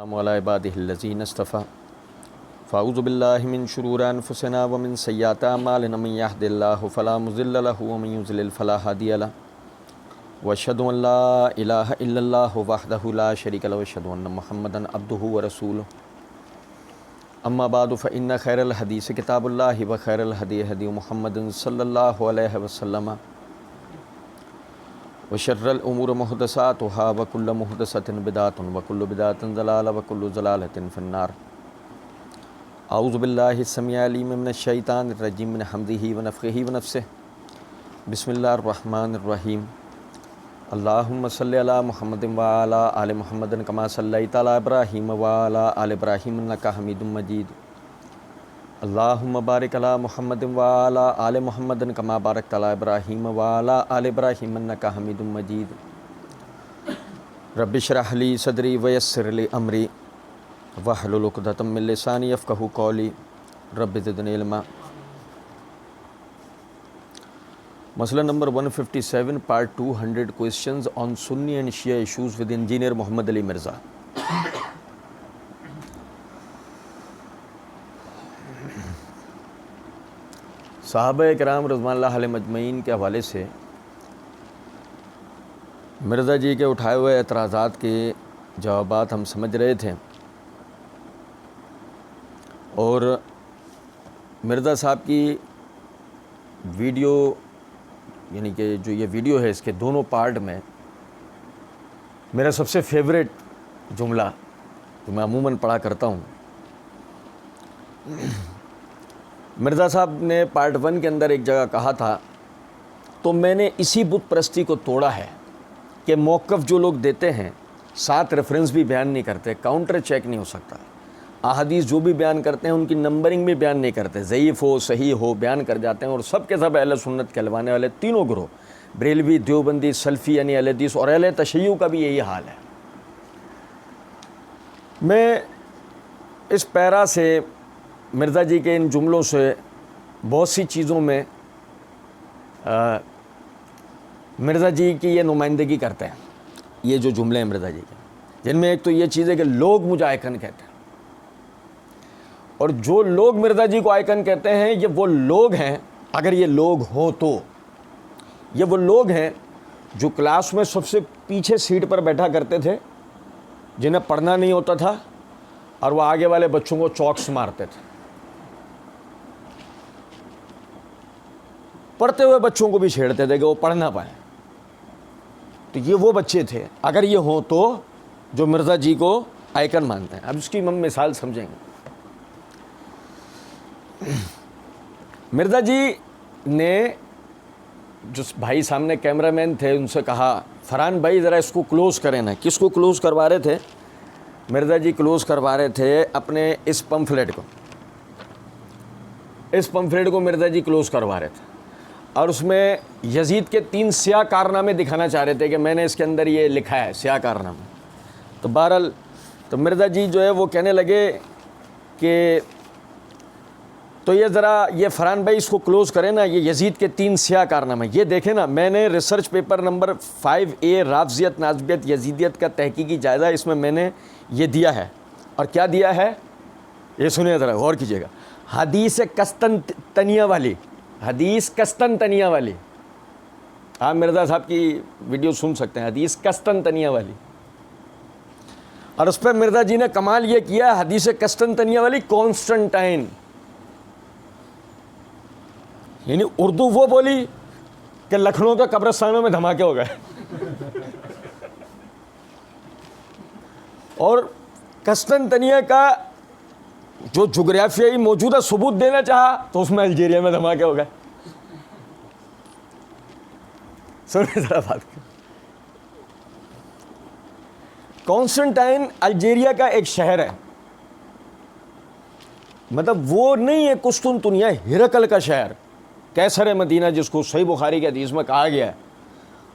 السلام علی عبادہ الذین اصطفیٰ فاعوذ باللہ من شرور انفسنا ومن سیئات اعمالنا من یہد اللہ فلا مضل لہ ومن یضلل فلا ہادی لہ واشہد ان لا الہ الا اللہ وحدہ لا شریک لہ واشہد ان محمدا عبدہ ورسولہ اما بعد فإن خیر الحدیث کتاب اللہ وخیر الہدی ہدی محمد صلی اللہ علیہ وسلم وشر الامور محدثاتها وکل محدثۃ بدعۃ وکل بدعۃ ضلالہ وکل ضلالۃ فی النار۔ اعوذ باللہ السمیع العلیم من الشیطان الرجیم من حمزہ ونفخہ ونفثہ۔ بسم اللہ الرحمن الرحیم۔ اللہم صلی علی محمد وعلی آل محمد کما صلیت علی ابراہیم وعلی آل ابراہیم انک حمید مجید۔ اللہم بارک علی محمد وعلی آل محمد کما بارکت علی ابراہیم وعلی آل ابراہیم انک حمید مجید۔ رب اشرح لی صدری ویسر لی امری واحلل عقدۃ من لسانی یفقہوا قولی رب زدنی علما۔ مسئلہ number 157 part 200 questions on Sunni and Shia issues with engineer محمد علی مرزا۔ صحابہ کرام رضوان اللہ علیہم اجمعین کے حوالے سے مرزا جی کے اٹھائے ہوئے اعتراضات کے جوابات ہم سمجھ رہے تھے، اور مرزا صاحب کی ویڈیو یعنی کہ جو یہ ویڈیو ہے اس کے دونوں پارٹ میں میرا سب سے فیوریٹ جملہ جو میں عموماً پڑھا کرتا ہوں، مرزا صاحب نے پارٹ 1 کے اندر ایک جگہ کہا تھا تو میں نے اسی بت پرستی کو توڑا ہے کہ موقف جو لوگ دیتے ہیں ساتھ ریفرنس بھی بیان نہیں کرتے، کاؤنٹر چیک نہیں ہو سکتا، احادیث جو بھی بیان کرتے ہیں ان کی نمبرنگ بھی بیان نہیں کرتے، ضعیف ہو صحیح ہو بیان کر جاتے ہیں، اور سب کے سب اہل سنت کہلوانے والے تینوں گروہ بریلوی دیوبندی سلفی یعنی اہل حدیث اور اہل تشیع کا بھی یہی حال ہے۔ میں اس پیرا سے مرزا جی کے ان جملوں سے بہت سی چیزوں میں مرزا جی کی یہ نمائندگی کرتے ہیں، یہ جو جملے ہیں مرزا جی کے، جن میں ایک تو یہ چیز ہے کہ لوگ مجھے آئیکن کہتے ہیں، اور جو لوگ مرزا جی کو آئیکن کہتے ہیں یہ وہ لوگ ہیں، اگر یہ لوگ ہوں تو یہ وہ لوگ ہیں جو کلاس میں سب سے پیچھے سیٹ پر بیٹھا کرتے تھے، جنہیں پڑھنا نہیں ہوتا تھا اور وہ آگے والے بچوں کو چوکس مارتے تھے، پڑھتے ہوئے بچوں کو بھی چھیڑتے تھے کہ وہ پڑھ نہ پائیں۔ تو یہ وہ بچے تھے اگر یہ ہوں تو جو مرزا جی کو آئیکن مانتے ہیں۔ اب اس کی ہم مثال سمجھیں گے۔ مرزا جی نے جو بھائی سامنے کیمرہ مین تھے ان سے کہا فرحان بھائی ذرا اس کو کلوز کریں نا۔ کس کو کلوز کروا رہے تھے؟ مرزا جی کلوز کروا رہے تھے اپنے اس پمفلیٹ کو، اس پمفلیٹ کو مرزا جی کلوز کروا رہے تھے، اور اس میں یزید کے 3 سیاہ کارنامے دکھانا چاہ رہے تھے کہ میں نے اس کے اندر یہ لکھا ہے سیاہ کارنامے۔ تو بہرحال تو مرزا جی جو ہے وہ کہنے لگے کہ تو یہ ذرا یہ فرحان بھائی اس کو کلوز کریں نا، یہ یزید کے 3 سیاہ کارنامے، یہ دیکھیں نا، میں نے ریسرچ پیپر نمبر 5A رافضیت ناسبیت یزیدیت کا تحقیقی جائزہ، اس میں نے یہ دیا ہے، اور کیا دیا ہے یہ سنیں ذرا غور کیجیے گا۔ حدیث قسطنطنیہ والی، حدیث قسطنطنیہ والی، آپ مرزا صاحب کی ویڈیو سن سکتے ہیں، حدیث قسطنطنیہ والی، اور اس پہ مرزا جی نے کمال یہ کیا، حدیث قسطنطنیہ والی کانسٹنٹائن، یعنی اردو وہ بولی کہ لکھنؤ کے قبرستانوں میں دھماکے ہو گئے، اور قسطنطنیہ کا جو جغرافیائی موجودہ ثبوت دینا چاہا تو اس میں الجیریا میں دھماکے ہو گئے۔ سنیں ذرا بات، کانسٹنٹائن الجیریا کا ایک شہر ہے، مطلب وہ نہیں ہے قسطنطنیہ، ہرقل کا شہر، کیسر مدینہ جس کو صحیح بخاری کے حدیث میں کہا گیا ہے،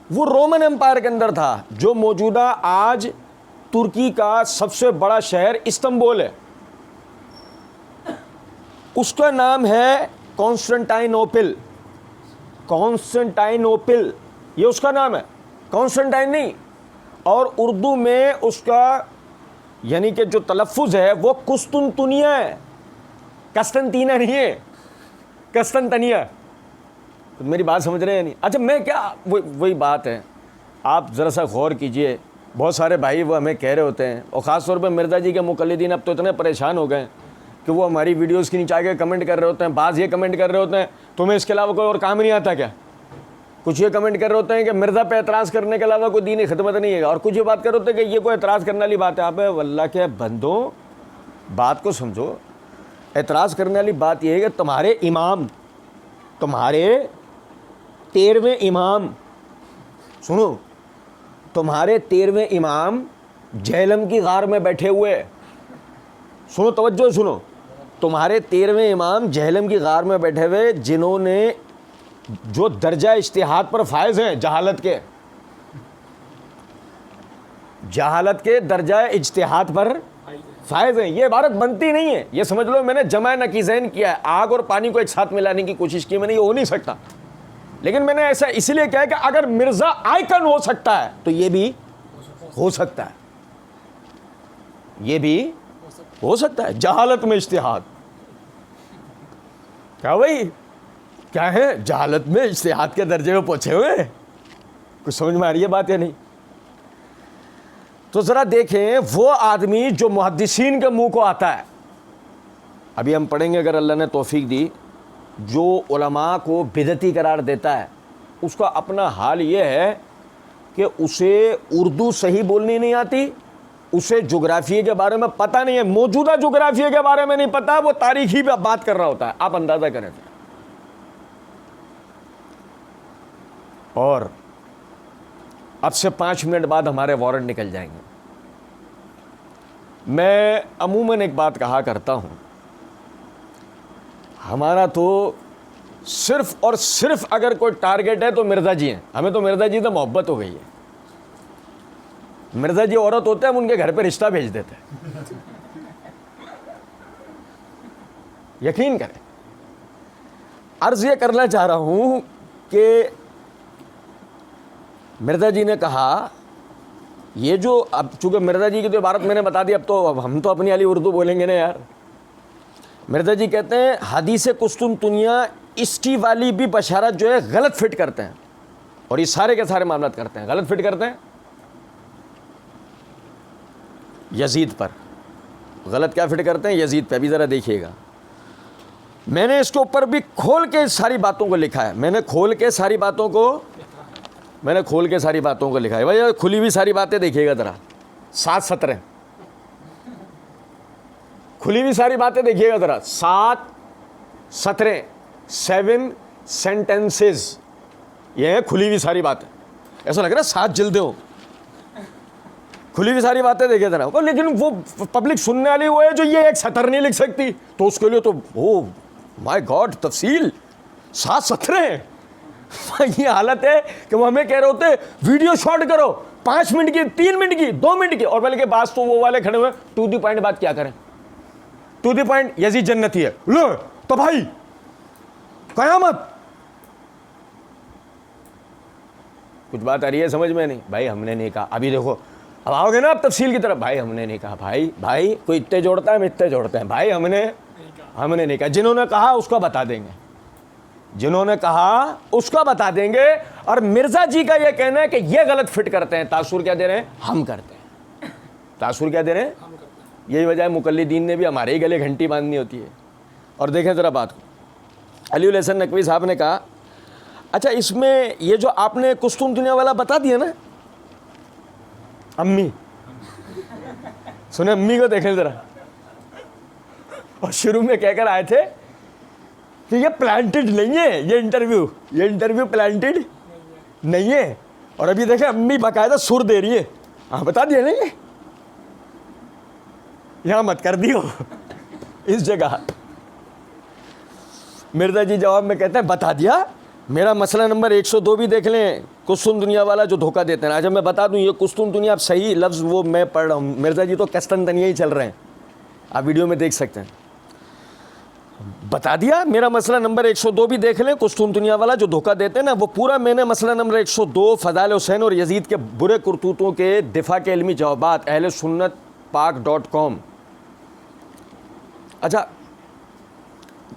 وہ رومن امپائر کے اندر تھا، جو موجودہ آج ترکی کا سب سے بڑا شہر استنبول ہے، اس کا نام ہے کانسٹنٹائنوپل۔ کانسٹنٹائنوپل یہ اس کا نام ہے، کانسٹنٹائن نہیں، اور اردو میں اس کا یعنی کہ جو تلفظ ہے وہ قسطنطنیہ ہے، قسطنطینہ نہیں ہے، قسطنطنیہ. میری بات سمجھ رہے ہیں نہیں؟ اچھا میں کیا وہی بات ہے، آپ ذرا سا غور کیجئے. بہت سارے بھائی وہ ہمیں کہہ رہے ہوتے ہیں، اور خاص طور پہ مرزا جی کے مقلدین اب تو اتنے پریشان ہو گئے کہ وہ ہماری ویڈیوز کے نیچے آ کے کمنٹ کر رہے ہوتے ہیں. بعض یہ کمنٹ کر رہے ہوتے ہیں تمہیں اس کے علاوہ کوئی اور کام نہیں آتا کیا؟ کچھ یہ کمنٹ کر رہے ہوتے ہیں کہ مرزا پہ اعتراض کرنے کے علاوہ کوئی دینی خدمت نہیں ہے، اور کچھ یہ بات کر رہے ہوتے ہیں کہ یہ کوئی اعتراض کرنے والی بات ہے. آپ واللہ کے بندوں بات کو سمجھو. اعتراض کرنے والی بات یہ ہے کہ تمہارے امام، تمہارے 13ویں امام، سنو، تمہارے 13ویں امام جہلم کی غار میں بیٹھے ہوئے، سنو توجہ سنو، تمہارے 13ویں امام جہلم کی غار میں بیٹھے ہوئے، جنہوں نے جو درجہ اجتہاد پر فائز ہیں، جہالت کے درجہ اجتہاد پر فائز ہیں. یہ عبارت بنتی نہیں ہے، یہ سمجھ لو میں نے جمع نقیضین کیا ہے، آگ اور پانی کو ایک ساتھ ملانے کی کوشش کی میں نے. یہ ہو نہیں سکتا، لیکن میں نے ایسا اس لیے کہا کہ اگر مرزا آئیکن ہو سکتا ہے تو یہ بھی ہو سکتا ہے، یہ بھی ہو سکتا ہے. جہالت میں اجتہاد کیا بھائی، کیا ہے جہالت میں اجتہاد کے درجے میں پہنچے ہوئے. کچھ سمجھ میں آ رہی ہے بات یا نہیں؟ تو ذرا دیکھیں وہ آدمی جو محدثین کے منہ کو آتا ہے، ابھی ہم پڑھیں گے اگر اللہ نے توفیق دی، جو علماء کو بدعتی قرار دیتا ہے، اس کا اپنا حال یہ ہے کہ اسے اردو صحیح بولنی نہیں آتی، اسے جغرافیے کے بارے میں پتہ نہیں ہے، موجودہ جغرافیے کے بارے میں نہیں پتہ، وہ تاریخی پہ بات کر رہا ہوتا ہے. آپ اندازہ کریں. اور اب سے 5 منٹ بعد ہمارے وارنٹ نکل جائیں گے. میں عموماً ایک بات کہا کرتا ہوں، ہمارا تو صرف اور صرف اگر کوئی ٹارگٹ ہے تو مرزا جی ہیں. ہمیں تو مرزا جی سے محبت ہو گئی ہے. مرزا جی عورت ہوتے ہیں، ہم ان کے گھر پہ رشتہ بھیج دیتے ہیں. یقین کریں. عرض یہ کرنا چاہ رہا ہوں کہ مرزا جی نے کہا، یہ جو اب چونکہ مرزا جی کی تو عبارت میں نے بتا دی، اب تو ہم تو اپنی علی اردو بولیں گے نا یار. مرزا جی کہتے ہیں حدیث قسطنطنیہ اس کی والی بھی بشارت جو ہے غلط فٹ کرتے ہیں، اور یہ سارے کے سارے معاملات کرتے ہیں، غلط فٹ کرتے ہیں یزید پر. غلط کیا فٹ کرتے ہیں؟ یزید پہ. ابھی ذرا دیکھیے گا، میں نے اس کے اوپر بھی کھول کے ساری باتوں کو لکھا ہے. میں نے کھول کے ساری باتوں کو لکھا ہے. بھائی کھلی ہوئی ساری باتیں دیکھیے گا ذرا. 7 سطریں کھلی ہوئی ساری باتیں دیکھیے گا ذرا. 7 سطریں، 7 سینٹنسز، یہ ہیں کھلی ہوئی ساری باتیں. ایسا لگ رہا ہے 7 جلدیں ہوں. کھلی ہوئی ساری باتیں دیکھے ذرا. لیکن وہ پبلک سننے والی وہ ہے جو یہ ایک سطر نہیں لکھ سکتی، تو اس کے لیے تو او مائی گاڈ تفصیل 7 سطریں. یہ حالت ہے کہ وہ ہمیں کہہ رہے ہوتے ویڈیو شارٹ کرو 5 منٹ کی، 3 منٹ کی، 2 منٹ کی. اور بلکہ بعض تو وہ والے کھڑے ہوئے ٹو دی پوائنٹ بات کیا کریں. ٹو دی پوائنٹ یزید جنتی ہے، لو تو بھائی قیامت. کچھ بات آ رہی ہے سمجھ میں؟ نہیں بھائی ہم نے نہیں کہا. ابھی دیکھو اب آؤ گے نا آپ تفصیل کی طرف. بھائی ہم نے نہیں کہا. بھائی کوئی اتنے جوڑتا ہے، ہم اتنے جوڑتے ہیں. بھائی ہم نے نہیں کہا. جنہوں نے کہا اس کو بتا دیں گے، جنہوں نے کہا اس کو بتا دیں گے. اور مرزا جی کا یہ کہنا ہے کہ یہ غلط فٹ کرتے ہیں. تاثر کیا دے رہے ہیں؟ ہم کرتے ہیں. تاثر کیا دے رہے ہیں؟ یہی وجہ ہے مقلدین نے بھی ہمارے ہی گلے گھنٹی باندھنی ہوتی ہے. اور دیکھیں ذرا بات کو، علی الحسن نقوی صاحب نے کہا اچھا اس میں یہ جو آپ نے قسطنطنیہ والا بتا دیا نا، امی سنیں، امی کو دیکھیں ذرا. اور شروع میں کہہ کر آئے تھے کہ یہ پلانٹڈ نہیں ہے، یہ انٹرویو پلانٹڈ نہیں ہے. اور ابھی دیکھیں امی باقاعدہ سر دے رہی ہے. ہاں بتا دیا نہیں، یہاں مت کر دیو اس جگہ. مرزا جی جواب میں کہتے ہیں بتا دیا. میرا مسئلہ نمبر 102 بھی دیکھ لیں، قسطنطنیہ والا جو دھوکہ دیتے ہیں. اچھا میں بتا دوں یہ قسطنطنیہ اب صحیح لفظ وہ میں پڑھ رہا ہوں، مرزا جی تو قسطنطنیہ ہی چل رہے ہیں، آپ ویڈیو میں دیکھ سکتے ہیں. بتا دیا میرا مسئلہ نمبر 102 بھی دیکھ لیں. قسطنطنیہ والا جو دھوکہ دیتے ہیں نا، وہ پورا میں نے مسئلہ نمبر 102 فضائل حسین اور یزید کے برے کرتوتوں کے دفاع کے علمی جوابات اہل سنت pak.com. اچھا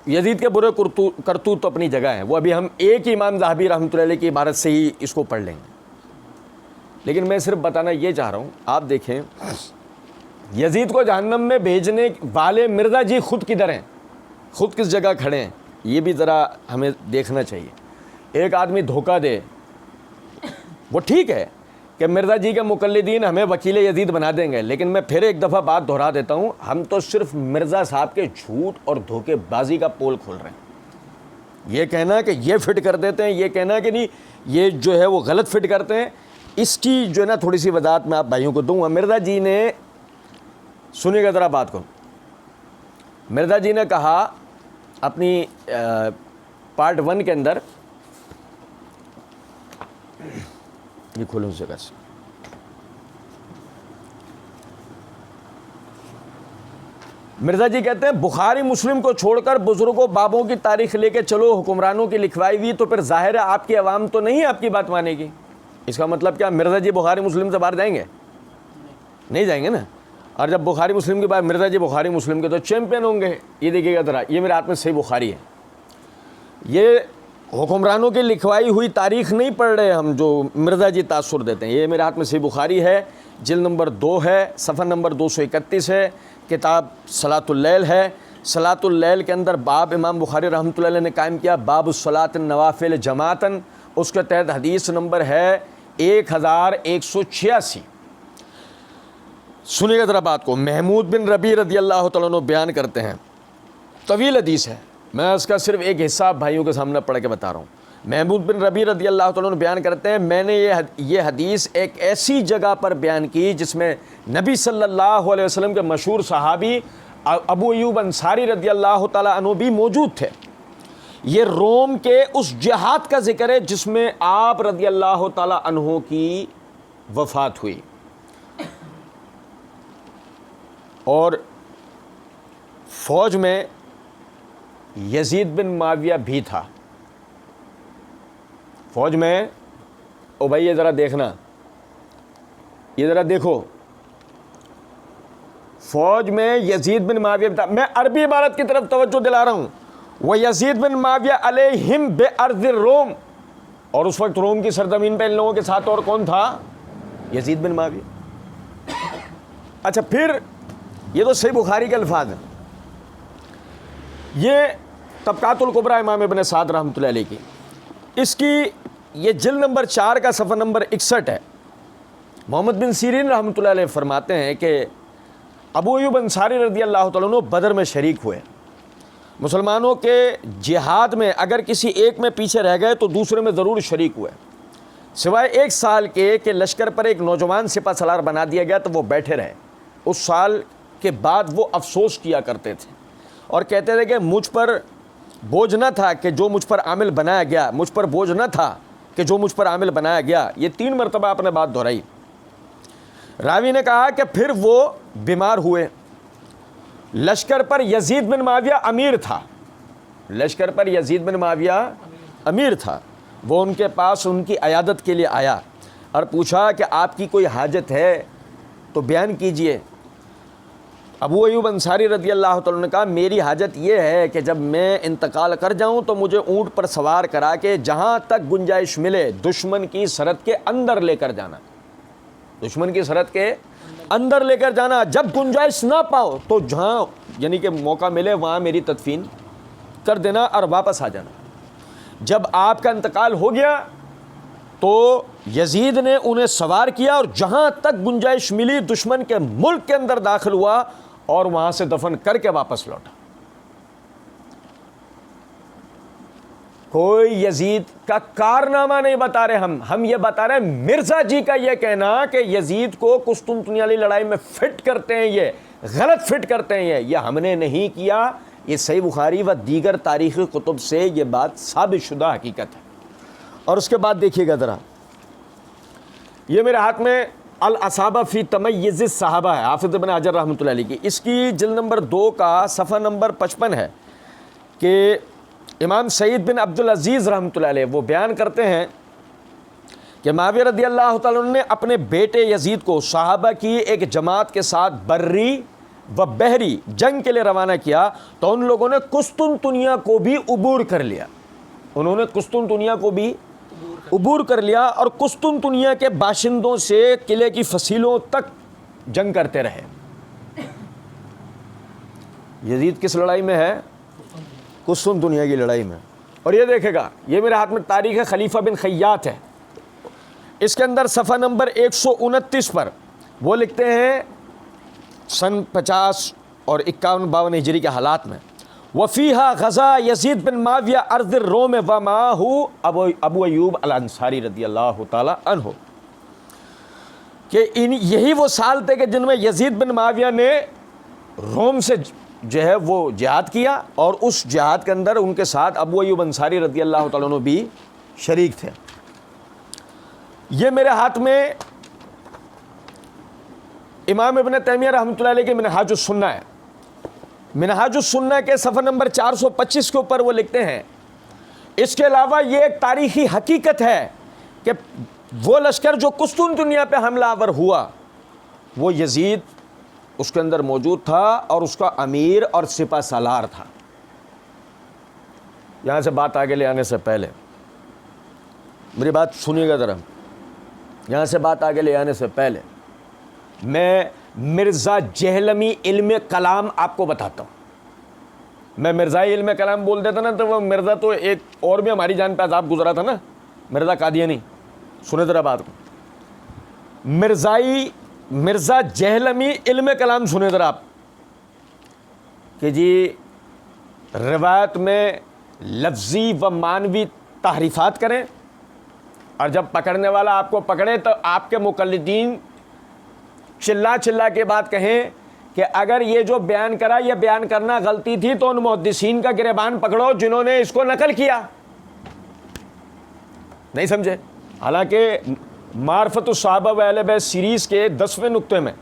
یزید کے برے کرتوت تو اپنی جگہ ہیں, وہ ابھی ہم ایک ہی امام ذہبی رحمۃ اللہ علیہ کی عبارت سے ہی اس کو پڑھ لیں گے, لیکن میں صرف بتانا یہ چاہ رہا ہوں, آپ دیکھیں یزید کو جہنم میں بھیجنے والے مرزا جی خود کدھر ہیں, خود کس جگہ کھڑے ہیں, یہ بھی ذرا ہمیں دیکھنا چاہیے. ایک آدمی دھوکہ دے, وہ ٹھیک ہے کہ مرزا جی کے مقلدین ہمیں وکیل یزید بنا دیں گے, لیکن میں پھر ایک دفعہ بات دہرا دیتا ہوں, ہم تو صرف مرزا صاحب کے جھوٹ اور دھوکے بازی کا پول کھول رہے ہیں. یہ کہنا کہ یہ فٹ کر دیتے ہیں, یہ کہنا کہ نہیں یہ جو ہے وہ غلط فٹ کرتے ہیں, اس کی جو ہے نا تھوڑی سی وضاحت میں آپ بھائیوں کو دوں گا. مرزا جی نے, سنیے گا ذرا بات کو, مرزا جی نے کہا اپنی پارٹ 1 کے اندر, یہ کھولوں اس جگہ سے, مرزا جی کہتے ہیں بخاری مسلم کو چھوڑ کر بزرگوں بابوں کی تاریخ لے کے چلو, حکمرانوں کی لکھوائی ہوئی, تو پھر ظاہر ہے آپ کی عوام تو نہیں آپ کی بات مانے گی. اس کا مطلب کیا مرزا جی بخاری مسلم سے باہر جائیں گے؟ نہیں جائیں گے نا. اور جب بخاری مسلم کے بعد مرزا جی بخاری مسلم کے تو چیمپئن ہوں گے. یہ دیکھیے گا ذرا, یہ میرے ہاتھ میں صحیح بخاری ہے, یہ حکمرانوں کی لکھوائی ہوئی تاریخ نہیں پڑھ رہے ہم جو مرزا جی تاثر دیتے ہیں. یہ میرے ہاتھ میں صحیح بخاری ہے, جلد نمبر 2 ہے, صفحہ نمبر 231 ہے, کتاب صلاۃ اللیل ہے. صلاۃ اللیل کے اندر باب امام بخاری رحمۃ اللہ علیہ نے قائم کیا, باب الصلاۃ النوافل جماعتاً, اس کے تحت حدیث نمبر ہے 1186. سنیے گا ذرا بات کو. محمود بن ربیع رضی اللہ تعالیٰ عنہ بیان کرتے ہیں, طویل حدیث ہے, میں اس کا صرف ایک حصہ آپ بھائیوں کے سامنے پڑھ کے بتا رہا ہوں. محمود بن ربیع رضی اللہ تعالیٰ عنہ بیان کرتے ہیں, میں نے یہ حدیث ایک ایسی جگہ پر بیان کی جس میں نبی صلی اللہ علیہ وسلم کے مشہور صحابی ابو ایوب انصاری رضی اللہ تعالیٰ عنہ بھی موجود تھے. یہ روم کے اس جہاد کا ذکر ہے جس میں آپ رضی اللہ تعالیٰ عنہ کی وفات ہوئی, اور فوج میں یزید بن معاویہ بھی تھا. فوج میں, او بھائی یہ ذرا دیکھنا, یہ ذرا دیکھو, فوج میں یزید بن معاویہ بھی تھا. میں عربی عبارت کی طرف توجہ دلا رہا ہوں. وہ یزید بن معاویہ علیہم بِأَرْضِ الروم, اور اس وقت روم کی سرزمین پہ ان لوگوں کے ساتھ اور کون تھا؟ یزید بن معاویہ. اچھا پھر یہ تو صحیح بخاری کے الفاظ ہیں. یہ طبقات الکبریٰ امام ابن سعد رحمۃ اللہ علیہ کی, اس کی یہ جلد نمبر 4 کا صفحہ نمبر 61 ہے. محمد بن سیرین رحمۃ اللہ علیہ فرماتے ہیں کہ ابو ایوب انصاری رضی اللہ تعالیٰ عنہ بدر میں شریک ہوئے. مسلمانوں کے جہاد میں اگر کسی ایک میں پیچھے رہ گئے تو دوسرے میں ضرور شریک ہوئے, سوائے 1 سال کے کہ لشکر پر ایک نوجوان سپہ سالار بنا دیا گیا تو وہ بیٹھے رہے. اس سال کے بعد وہ افسوس کیا کرتے تھے اور کہتے تھے کہ مجھ پر بوجھ نہ تھا کہ جو مجھ پر عامل بنایا گیا, مجھ پر بوجھ نہ تھا کہ جو مجھ پر عامل بنایا گیا. یہ 3 مرتبہ آپ نے بات دہرائی. راوی نے کہا کہ پھر وہ بیمار ہوئے. لشکر پر یزید بن معاویہ امیر تھا, لشکر پر یزید بن معاویہ امیر تھا. وہ ان کے پاس ان کی عیادت کے لیے آیا اور پوچھا کہ آپ کی کوئی حاجت ہے تو بیان کیجئے. ابو ایوب انصاری رضی اللہ تعالیٰ نے کہا میری حاجت یہ ہے کہ جب میں انتقال کر جاؤں تو مجھے اونٹ پر سوار کرا کے جہاں تک گنجائش ملے دشمن کی سرحد کے اندر لے کر جانا, دشمن کی سرحد کے اندر لے کر جانا. جب گنجائش نہ پاؤ تو جہاں یعنی کہ موقع ملے وہاں میری تدفین کر دینا اور واپس آ جانا. جب آپ کا انتقال ہو گیا تو یزید نے انہیں سوار کیا اور جہاں تک گنجائش ملی دشمن کے ملک کے اندر داخل ہوا اور وہاں سے دفن کر کے واپس لوٹا. کوئی یزید کا کارنامہ نہیں بتا رہے ہم یہ بتا رہے ہیں مرزا جی کا یہ کہنا کہ یزید کو قسطنطنیہ والی لڑائی میں فٹ کرتے ہیں, یہ غلط فٹ کرتے ہیں, یہ ہم نے نہیں کیا. یہ صحیح بخاری و دیگر تاریخی کتب سے یہ بات ثابت شدہ حقیقت ہے. اور اس کے بعد دیکھیے گا ذرا, یہ میرے ہاتھ میں الاصابہ فی تمیز الصحابہ ہے, حافظ ابن حجر رحمۃ اللہ علیہ کی. اس کی جلد نمبر 2 کا صفحہ نمبر 55 ہے کہ امام سعید بن عبد العزیز رحمۃ اللہ علیہ وہ بیان کرتے ہیں کہ معاویہ رضی اللہ تعالیٰ عنہ نے اپنے بیٹے یزید کو صحابہ کی ایک جماعت کے ساتھ بری و بحری جنگ کے لیے روانہ کیا تو ان لوگوں نے قسطنطنیہ کو بھی عبور کر لیا. انہوں نے قسطنطنیہ کو بھی عبور کر لیا اور قسطنطنیہ کے باشندوں سے قلعے کی فصیلوں تک جنگ کرتے رہے. یزید کس لڑائی میں ہے؟ قسطنطنیہ کی لڑائی میں. اور یہ دیکھے گا، یہ میرے ہاتھ میں تاریخ خلیفہ بن خیاط ہے، اس کے اندر صفحہ نمبر 129 پر وہ لکھتے ہیں سن 50 اور 51-52 ہجری کے حالات میں، وفیہا غزا یزید بن معاویہ ارض الروم ومعاہ ابو ایوب الانصاری رضی اللہ تعالی عنہ، کہ یہی وہ سال تھے کہ جن میں یزید بن معاویہ نے روم سے جو ہے وہ جہاد کیا، اور اس جہاد کے اندر ان کے ساتھ ابو ایوب انصاری رضی اللہ تعالیٰ عنہ بھی شریک تھے. یہ میرے ہاتھ میں امام ابن تیمیہ رحمۃ اللہ علیہ کے منہاج السنہ ہے. منہاج السنہ کے صفحہ نمبر 425 کے اوپر وہ لکھتے ہیں، اس کے علاوہ یہ ایک تاریخی حقیقت ہے کہ وہ لشکر جو قسطنطنیہ پہ حملہ آور ہوا وہ یزید اس کے اندر موجود تھا اور اس کا امیر اور سپہ سالار تھا. یہاں سے بات آگے لے آنے سے پہلے میری بات سنیے گا ذرا. یہاں سے بات آگے لے آنے سے پہلے میں مرزا جہلمی علم کلام آپ کو بتاتا ہوں. میں مرزائی علم کلام بول دیتا نا تو وہ مرزا تو ایک اور بھی ہماری جان پہ عذاب گزرا تھا نا، مرزا قادیانی. سنے ذرا بات کو، مرزا جہلمی علم کلام سنے ذرا آپ، کہ جی روایت میں لفظی و معنوی تحریفات کریں، اور جب پکڑنے والا آپ کو پکڑے تو آپ کے مقلدین چلا کے بات کہیں کہ اگر یہ جو بیان کرا یہ بیان کرنا غلطی تھی تو ان محدثین کا گریبان پکڑو جنہوں نے اس کو نقل کیا. نہیں سمجھے؟ حالانکہ معرفت الصحابہ و اہل بیت سیریز کے 10ویں نقطے میں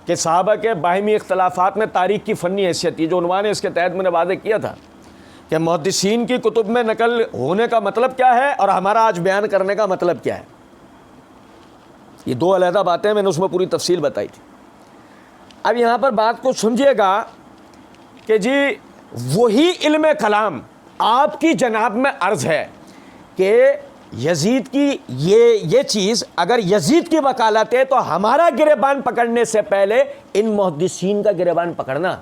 کہ صحابہ کے باہمی اختلافات میں تاریخ کی فنی حیثیت تھی، جو عنوان ہے اس کے تحت میں نے واضح کیا تھا کہ محدثین کی کتب میں نقل ہونے کا مطلب کیا ہے اور ہمارا آج بیان کرنے کا مطلب کیا ہے. یہ دو علیحدہ باتیں میں نے اس میں پوری تفصیل بتائی تھی. اب یہاں پر بات کو سمجھیے گا کہ جی وہی علم کلام آپ کی جناب میں عرض ہے کہ یزید کی یہ چیز اگر یزید کی وکالت ہے تو ہمارا گریبان پکڑنے سے پہلے ان محدثین کا گریبان پکڑنا،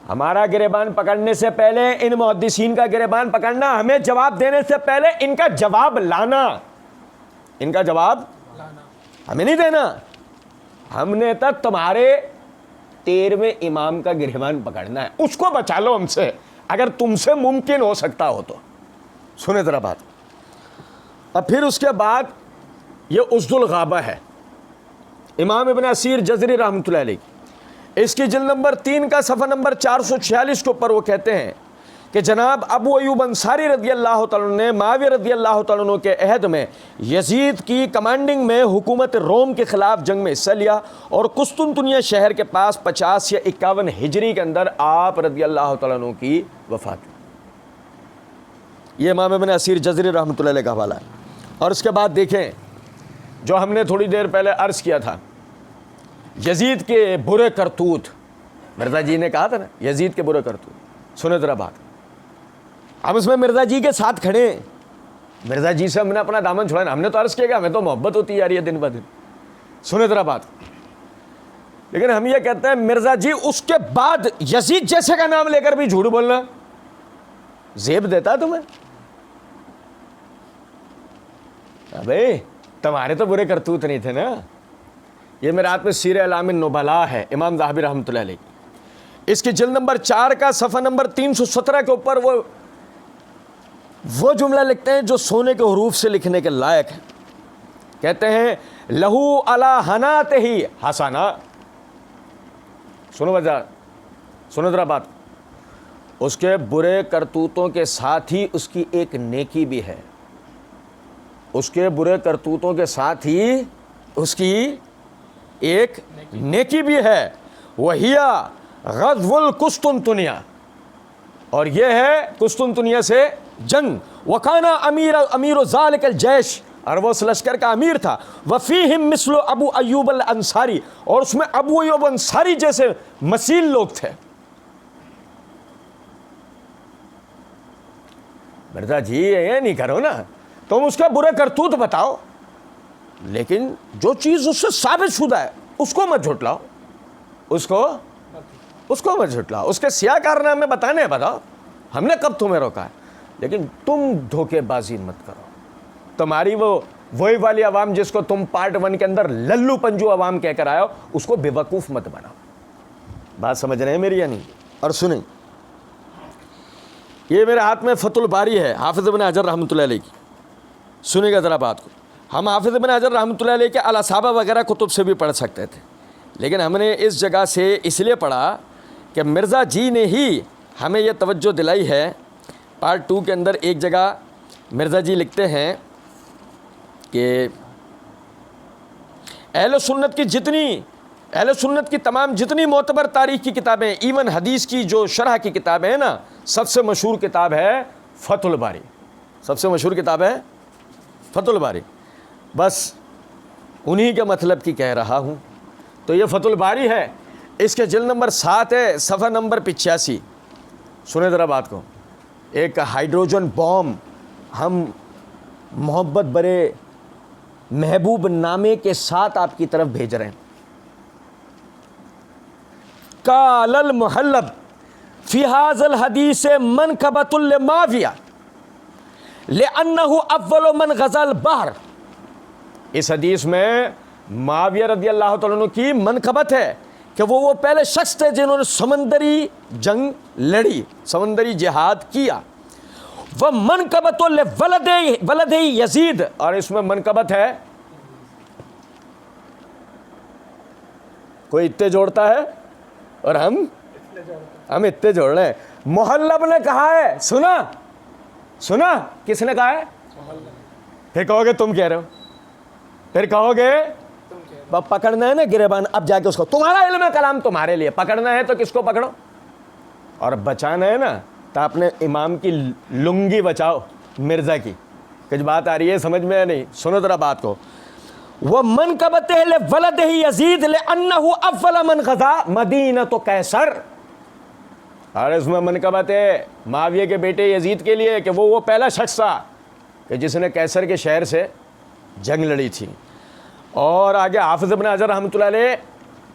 ہمارا گریبان پکڑنے سے پہلے ان محدثین کا گریبان پکڑنا، ہمیں جواب دینے سے پہلے ان کا جواب لانا. ان کا جواب ہمیں نہیں دینا، ہم نے تک تمہارے 13ویں امام کا گریبان پکڑنا ہے، اس کو بچا لو ہم سے اگر تم سے ممکن ہو سکتا ہو تو. سنیں ذرا بات. اور پھر اس کے بعد یہ اسد الغابہ ہے امام ابن اسیر جزری رحمۃ اللہ علیہ، اس کی جلد نمبر 3 کا صفحہ نمبر 446 کے اوپر وہ کہتے ہیں کہ جناب ابو ایوب انصاری رضی اللہ تعالیٰ نے معاویہ رضی اللہ تعالیٰ عنہ کے عہد میں یزید کی کمانڈنگ میں حکومت روم کے خلاف جنگ میں حصہ لیا اور قسطنطنیہ شہر کے پاس 50 یا 51 ہجری کے اندر آپ رضی اللہ تعالیٰ عنہ کی وفات ہوئی. یہ امام ابن اسیر جزری رحمۃ اللہ علیہ کا حوالہ ہے. اور اس کے بعد دیکھیں جو ہم نے تھوڑی دیر پہلے عرض کیا تھا، یزید کے برے کرتوت، مرزا جی نے کہا تھا نا یزید کے برے کرتوت. سنیں ذرا بات. ہم اس میں مرزا جی کے ساتھ کھڑے ہیں، مرزا جی سے ہم نے اپنا دامن چھوڑا. ہم نے تو عرض کیا کہ ہمیں تو محبت ہوتی جا رہی ہے دن بہ دن. سنیں ذرا بات. لیکن ہم یہ کہتے ہیں مرزا جی اس کے بعد یزید جیسے کا نام لے کر بھی جھوٹ بولنا زیب دیتا تمہیں؟ ابے تمہارے تو برے کرتوت نہیں تھے نا. یہ میرے ہاتھ میں سیر اعلام النبلاء ہے امام ذہبی رحمۃ اللہ علیہ، اس کی جلد نمبر 4 کا صفحہ نمبر 317 کے اوپر وہ جملہ لکھتے ہیں جو سونے کے حروف سے لکھنے کے لائق ہے. کہتے ہیں لہو علی حنات ہی حسنا. سنو وجہ، سنو ذرا بات. اس کے برے کرتوتوں کے ساتھ ہی اس کی ایک نیکی بھی ہے. اس کے برے کرتوتوں کے ساتھ ہی اس کی ایک نیکی بھی ہے. وہیا غزو القسطنطنیہ، اور یہ ہے قسطنطنیہ سے جنگ. وکانا امیر ذالک الجیش، اور وہ اس لشکر کا امیر تھا، وفیہم مثل ابو ایوب الانصاری، اور اس میں ابو ایوب انصاری جیسے مسیل لوگ تھے۔ مرزا جی یہ نہیں کرو نا، تم اس کا برا کرتوت بتاؤ، لیکن جو چیز اس سے ثابت شدہ ہے اس کو مت جھٹلاؤ، اس کو مت جھٹلاؤ، اس کے سیاہ کارنامے بتانے ہیں بتاؤ، ہم نے کب تمہیں روکا ہے، لیکن تم دھوکے بازی مت کرو۔ تمہاری وہی والی عوام جس کو تم پارٹ 1 کے اندر للو پنجو عوام کہہ کر آئے ہو، اس کو بے وقوف مت بناؤ۔ بات سمجھ رہے ہیں میری یا نہیں؟ اور سنیں، یہ میرے ہاتھ میں فتح الباری ہے حافظ ابن حجر رحمۃ اللہ علیہ کی، سنیں گا ذرا بات کو۔ ہم حافظ ابن حجر رحمۃ اللہ علیہ کے الاصابہ وغیرہ کتب سے بھی پڑھ سکتے تھے، لیکن ہم نے اس جگہ سے اس لیے پڑھا کہ مرزا جی نے ہی ہمیں یہ توجہ دلائی ہے۔ پارٹ 2 کے اندر ایک جگہ مرزا جی لکھتے ہیں کہ اہل سنت کی تمام جتنی معتبر تاریخ کی کتابیں، ایون حدیث کی جو شرح کی کتابیں ہیں نا، سب سے مشہور کتاب ہے فتح الباری، سب سے مشہور کتاب ہے فتح الباری، بس انہی کے مطلب کی کہہ رہا ہوں۔ تو یہ فتح الباری ہے، اس کے جلد نمبر 7 ہے، صفحہ نمبر 85۔ سنیں ذرا بات کو۔ ایک ہائیڈروجن بوم ہم محبت برے محبوب نامے کے ساتھ آپ کی طرف بھیج رہے ہیں۔ قال المحلب فی ھذا الحدیث منقبۃ لمعاویہ لأنہ اول من غزا البحر، اس حدیث میں معاویہ رضی اللہ تعالیٰ عنہ کی منقبت ہے کہ وہ پہلے شخص تھے جنہوں نے سمندری جنگ لڑی، سمندری جہاد کیا۔ وہ منقبت ولد یزید، اور اس میں منقبت ہے، کوئی اتے جوڑتا ہے اور ہم اتے جوڑ رہے ہیں۔ محلب نے کہا ہے، سنا کس نے کہا ہے؟ پھر کہو گے تم کہہ رہے ہو، پھر کہو گے پکڑنا ہے نا گریبان، اب جا کے اس کو، تمہارا علم کلام تمہارے لیے، پکڑنا ہے تو کس کو پکڑو، اور بچانا ہے نا تو اپنے امام کی لنگی بچاؤ، مرزا کی۔ کچھ بات آ رہی ہے سمجھ میں یا نہیں؟ سنو ذرا بات کو۔ وہ منقبت ولد یزید لأنہ اول من غزا مدینۃ قیصر، اور اس میں منقبت ہے معاویہ کے بیٹے یزید کے لیے کہ وہ پہلا شخص تھا کہ جس نے قیصر کے شہر سے جنگ لڑی تھی۔ اور آگے حافظ ابن حجر رحمۃ اللہ علیہ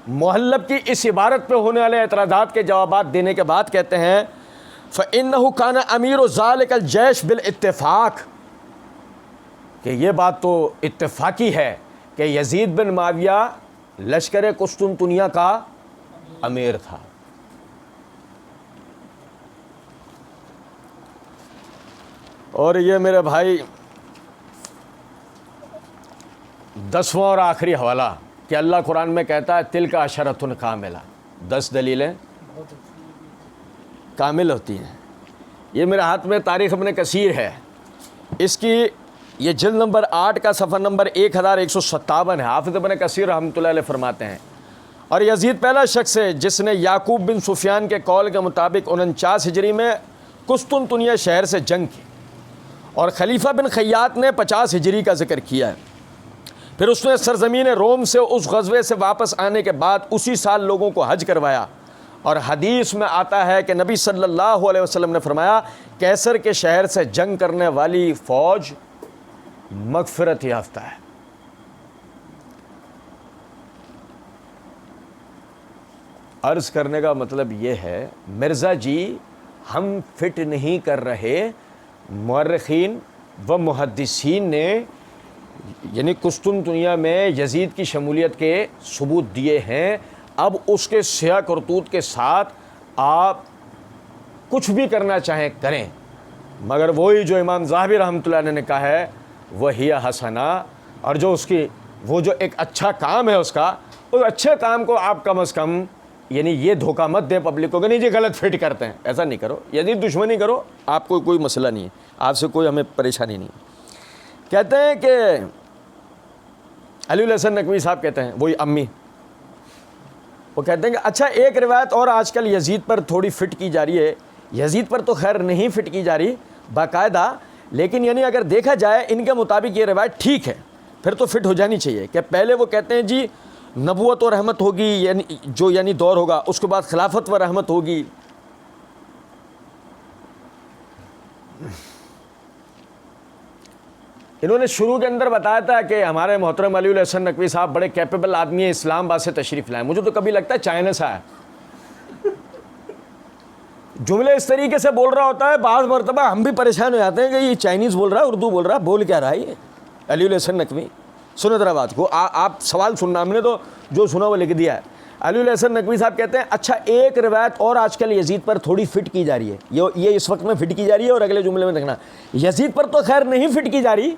محلب کی اس عبارت پہ ہونے والے اعتراضات کے جوابات دینے کے بعد کہتے ہیں فَإِنَّهُ كَانَ أَمِيرُ ذَلِكَ الْجَيْشِ بِالْإِتِّفَاقِ، کہ یہ بات تو اتفاقی ہے کہ یزید بن معاویہ لشکر قسطنطنیہ کا امیر تھا۔ اور یہ میرے بھائی 10واں اور آخری حوالہ کہ اللہ قرآن میں کہتا ہے تلک عشرۃ کاملہ، 10 دلیلیں کامل ہوتی ہیں۔ یہ میرے ہاتھ میں تاریخ ابن کثیر ہے، اس کی یہ جلد نمبر 8 کا صفحہ نمبر 1157 ہے۔ حافظ ابن کثیر رحمۃ اللہ علیہ فرماتے ہیں، اور یزید پہلا شخص ہے جس نے یعقوب بن سفیان کے قول کے مطابق 49 ہجری میں قسطنطنیہ شہر سے جنگ کی، اور خلیفہ بن خیاط نے 50 ہجری کا ذکر کیا ہے۔ پھر اس نے سرزمین روم سے اس غزوے سے واپس آنے کے بعد اسی سال لوگوں کو حج کروایا، اور حدیث میں آتا ہے کہ نبی صلی اللہ علیہ وسلم نے فرمایا قیصر کے شہر سے جنگ کرنے والی فوج مغفرت یافتہ ہے۔ عرض کرنے کا مطلب یہ ہے مرزا جی ہم فٹ نہیں کر رہے، مورخین و محدثین نے یعنی قسطنطنیہ میں یزید کی شمولیت کے ثبوت دیے ہیں۔ اب اس کے سیاہ کرتوت کے ساتھ آپ کچھ بھی کرنا چاہیں کریں، مگر وہی جو امام ذہبی رحمۃ اللہ علیہ نے کہا ہے وہی حسنہ، اور جو اس کی وہ جو ایک اچھا کام ہے اس کا، اس اچھے کام کو آپ کم از کم یعنی یہ دھوکہ مت دیں پبلک کو کہ نہیں جی غلط فٹ کرتے ہیں، ایسا نہیں کرو، یزید دشمنی کرو، آپ کو کوئی مسئلہ نہیں ہے، آپ سے کوئی ہمیں پریشانی نہیں ہے۔ کہتے ہیں کہ علی الحسن نقوی صاحب کہتے ہیں، وہی امی، وہ کہتے ہیں کہ اچھا ایک روایت اور آج کل یزید پر تھوڑی فٹ کی جا رہی ہے، یزید پر تو خیر نہیں فٹ کی جا رہی، باقاعدہ لیکن یعنی اگر دیکھا جائے ان کے مطابق یہ روایت ٹھیک ہے، پھر تو فٹ ہو جانی چاہیے کہ پہلے وہ کہتے ہیں جی نبوت و رحمت ہوگی، یعنی جو یعنی دور ہوگا، اس کے بعد خلافت و رحمت ہوگی۔ انہوں نے شروع کے اندر بتایا تھا کہ ہمارے محترم علی الحسن نقوی صاحب بڑے کیپیبل آدمی ہیں، اسلام آباد سے تشریف لائے۔ مجھے تو کبھی لگتا ہے چائنا سے آیا، جملے اس طریقے سے بول رہا ہوتا ہے، بعض مرتبہ ہم بھی پریشان ہو جاتے ہیں کہ یہ چائنیز بول رہا ہے، اردو بول رہا ہے، بول کیا رہا ہے یہ علی الحسن نقوی۔ سنو ذرا بات کو، آپ سوال سننا، ہم نے تو جو سنا وہ لکھ دیا ہے۔ علی الحسن نقوی صاحب کہتے ہیں اچھا ایک روایت اور آج کل یزید پر تھوڑی فٹ کی جا رہی ہے، یہ اس وقت میں فٹ کی جا رہی ہے، اور اگلے جملے میں دیکھنا یزید پر تو خیر نہیں فٹ کی جا رہی،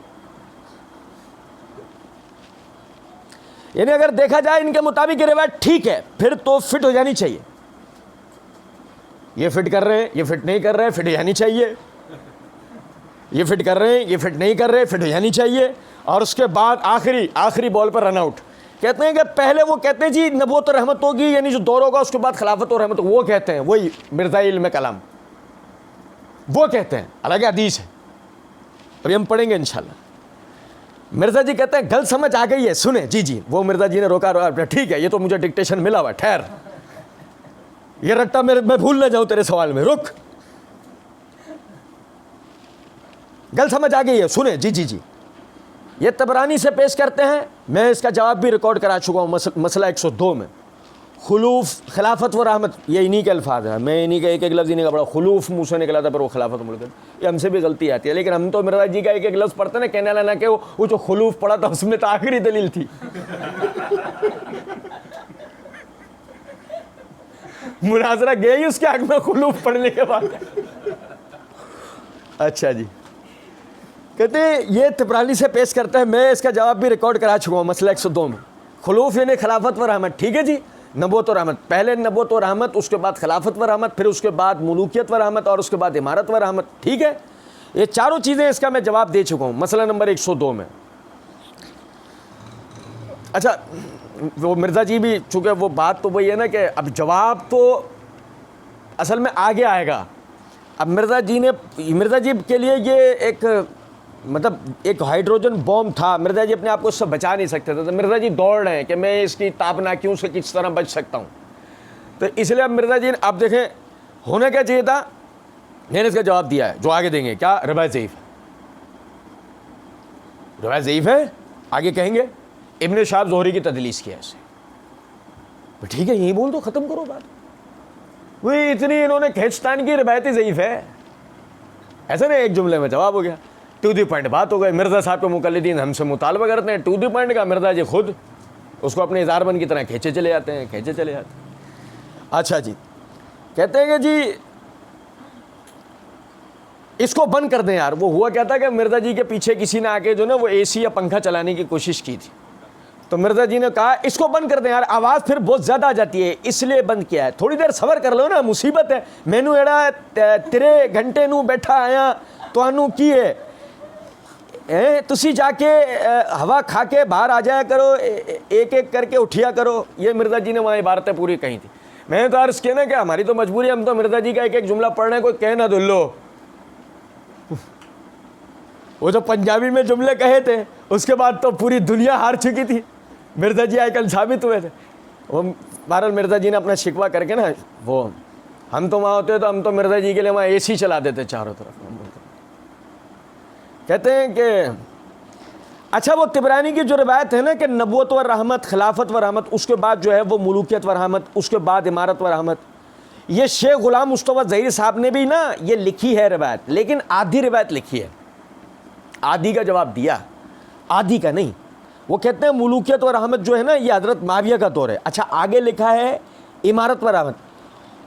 یعنی اگر دیکھا جائے ان کے مطابق یہ روایت ٹھیک ہے پھر تو فٹ ہو جانی چاہیے۔ یہ فٹ کر رہے ہیں، یہ فٹ نہیں کر رہے، فٹ ہو جانی چاہیے، یہ فٹ کر رہے ہیں، یہ فٹ نہیں کر رہے، فٹ ہو جانی چاہیے۔ اور اس کے بعد آخری بال پر رن آؤٹ کہتے ہیں کہ پہلے وہ کہتے ہیں جی نبوت و رحمت ہوگی، یعنی جو دور ہوگا، اس کے بعد خلافت و رحمت، وہ کہتے ہیں وہی مرزا علم کلام، وہ کہتے ہیں، حالانکہ حدیث ہے، ابھی ہم پڑھیں گے انشاءاللہ۔ مرزا جی کہتے ہیں غلط سمجھ آ گئی ہے، سنیں جی وہ مرزا جی نے روکا، ٹھیک ہے یہ تو مجھے ڈکٹیشن ملا ہوا، ٹھہر یہ رٹا میں بھول نہ جاؤں تیرے سوال میں، رک، غلط سمجھ آ گئی ہے، سنیں جی یہ طبرانی سے پیش کرتے ہیں، میں اس کا جواب بھی ریکارڈ کرا چکا ہوں مسئلہ 102 میں۔ خلافت و رحمت یہ انہی کے الفاظ ہیں، میں انہی کا ایک لفظ ہی نہیں پڑھا، خلوف منہ سے نکلا تھا پر وہ خلافت ملک، یہ ہم سے بھی غلطی آتی ہے، لیکن ہم تو مرزا جی کا ایک لفظ پڑھتے ہیں نا، کہنے والا نہ کہ وہ جو خلوف پڑھا تھا اس میں تو آخری دلیل تھی، مناظرہ گیا ہی اس کے حق میں خلوف پڑھنے کے بعد۔ اچھا جی، کہتے ہیں یہ طبرانی سے پیش کرتا ہے، میں اس کا جواب بھی ریکارڈ کرا چکا ہوں مسئلہ 102 میں۔ خلوف یعنی خلافت و رحمت، ٹھیک ہے جی، نبوت و رحمت، پہلے نبوت و رحمت، اس کے بعد خلافت و رحمت، پھر اس کے بعد ملوکیت و رحمت، اور اس کے بعد امارت و رحمت، ٹھیک ہے، یہ چاروں چیزیں اس کا میں جواب دے چکا ہوں مسئلہ نمبر 102 میں۔ اچھا وہ مرزا جی بھی، چونکہ وہ بات تو وہی ہے نا کہ اب جواب تو اصل میں آگے آئے گا۔ اب مرزا جی کے لیے یہ ایک مطلب ایک ہائیڈروجن بوم تھا، مرزا جی اپنے آپ کو اس سے بچا نہیں سکتے تھے، تو مرزا جی دوڑ رہے ہیں کہ میں اس کی تابناکیوں سے کس طرح بچ سکتا ہوں، تو اس لیے اب مرزا جی آپ دیکھیں ہونا کیا چاہیے تھا، میں نے اس کا جواب دیا ہے جو آگے دیں گے، کیا روایت ضعیف ہے، روایت ضعیف ہے، آگے کہیں گے ابن شہاب زہری کی تدلیس کیا اسے، ٹھیک ہے یہی بول دو، ختم کرو بات، وہی اتنی انہوں نے کھینچتان کی روایت ضعیف ہے، ایسا نہیں ایک جملے میں جواب ہو گیا، ٹو دی پوائنٹ بات ہو گئی۔ مرزا صاحب کے مقلدین ہم سے مطالبہ کرتے ہیں ٹو دی پوائنٹ کا، مرزا جی خود اس کو اپنے اظہار بند کی طرح کھینچے چلے جاتے ہیں۔ اچھا جی، کہتے ہیں کہ جی اس کو بند کر دیں یار، وہ ہوا کیا تھا کہ مرزا جی کے پیچھے کسی نے آ کے جو نا وہ اے سی یا پنکھا چلانے کی کوشش کی تھی، تو مرزا جی نے کہا اس کو بند کر دیں یار، آواز پھر بہت زیادہ آ جاتی ہے، اس لیے بند کیا ہے، تھوڑی دیر صبر کر لو نا، مصیبت ہے، مینو ایڑا تیرے گھنٹے نو بیٹھا آیا تو کی ہے، تسی جا کے ہوا کھا کے باہر آ جایا کرو، ایک ایک کر کے اٹھیا کرو، یہ مرزا جی نے وہاں عبارتیں پوری کہی تھی۔ میں نے تو عرض کیا نا کہ ہماری تو مجبوری ہے، ہم تو مرزا جی کا ایک ایک جملہ پڑھ رہے ہیں، کوئی کہہ نہ دو لو، وہ جو پنجابی میں جملے کہے تھے اس کے بعد تو پوری دنیا ہار چکی تھی، مرزا جی آئے کل ثابت ہوئے تھے، وہ بہرحال مرزا جی نے اپنا شکوہ کر کے نا، وہ ہم تو وہاں ہوتے تو ہم تو مرزا جی کے لیے وہاں اے سی چلا دیتے چاروں طرف۔ کہتے ہیں کہ اچھا وہ طبرانی کی جو روایت ہے نا کہ نبوت و رحمت، خلافت و رحمت، اس کے بعد جو ہے وہ ملوکیت و رحمت، اس کے بعد امارت و رحمت، یہ شیخ غلام مصطفیٰ ظہیری صاحب نے بھی نا یہ لکھی ہے روایت، لیکن آدھی روایت لکھی ہے، آدھی کا جواب دیا، آدھی کا نہیں۔ وہ کہتے ہیں ملوکیت و رحمت جو ہے نا یہ حضرت معاویہ کا دور ہے، اچھا آگے لکھا ہے امارت و رحمت،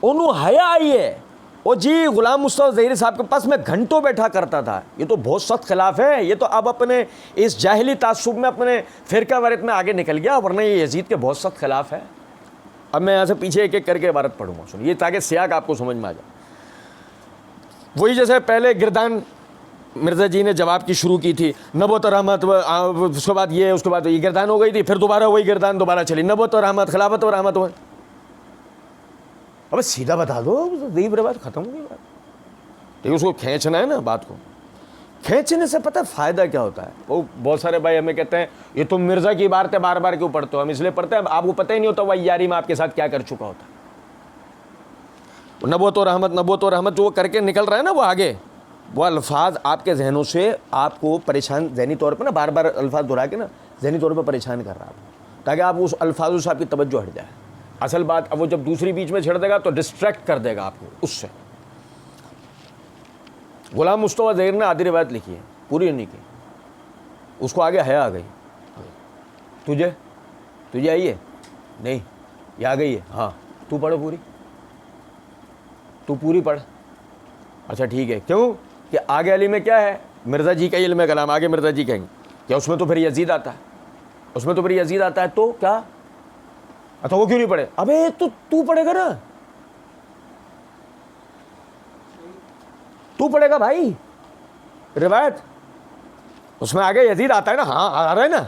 انہوں حیا آئی ہے، وہ جی غلام مصطفیٰ ظہیری صاحب کے پاس میں گھنٹوں بیٹھا کرتا تھا، یہ تو بہت سخت خلاف ہے، یہ تو اب اپنے اس جاہلی تعصب میں اپنے فرقہ واریت میں آگے نکل گیا، ورنہ یہ یزید کے بہت سخت خلاف ہے۔ اب میں یہاں سے پیچھے ایک ایک کر کے عبارت پڑھوں گا، سنیے تاکہ سیاق آپ کو سمجھ میں آ جائے۔ وہی جیسے پہلے گردان مرزا جی نے جواب کی شروع کی تھی، نبوت و رحمت، اس کے بعد یہ، اس کے بعد یہ گردان ہو گئی تھی، پھر دوبارہ وہی گردان دوبارہ چلی، نبوت و رحمت، خلافت و رحمت ہوئے، اب سیدھا بتا دو، ضعیف روایت ختم ہو گئی بات، اس کو کھینچنا ہے نا، بات کو کھینچنے سے پتہ فائدہ کیا ہوتا ہے؟ وہ بہت سارے بھائی ہمیں کہتے ہیں یہ تم مرزا کی عبارتیں بار بار کیوں پڑھتے ہو؟ ہم اس لیے پڑھتے ہیں آپ کو پتہ ہی نہیں ہوتا وہ یاری میں آپ کے ساتھ کیا کر چکا ہوتا ہے. نبوت و رحمت جو وہ کر کے نکل رہا ہے نا وہ آگے، وہ الفاظ آپ کے ذہنوں سے آپ کو پریشان ذہنی طور پہ نا بار بار الفاظ دہرا کے نا ذہنی طور پہ پریشان کر رہا ہے تاکہ آپ اس الفاظوں سے آپ کی توجہ ہٹ جائے. اصل بات اب وہ جب دوسری بیچ میں چھڑ دے گا تو ڈسٹریکٹ کر دے گا آپ کو اس سے. غلام مصطفیٰ ظہیر نے آدھی روایت لکھی ہے، پوری نہیں کی. اس کو آگے حیا آ گئی. تجھے آئی ہے؟ نہیں، یہ آ گئی ہے. ہاں تو پڑھو پوری، تو پوری پڑھ. اچھا ٹھیک ہے. کیوں کہ آگے علی میں کیا ہے؟ مرزا جی کا علم کلام. آگے مرزا جی کہیں گے کیا اس میں تو پھر یزید آتا ہے، تو کیا؟ اچھا وہ کیوں نہیں پڑھے؟ ابے تو پڑھے گا نا، تو پڑھے گا بھائی روایت. اس میں آگے یزید آتا ہے نا. ہاں آ رہا ہے نا،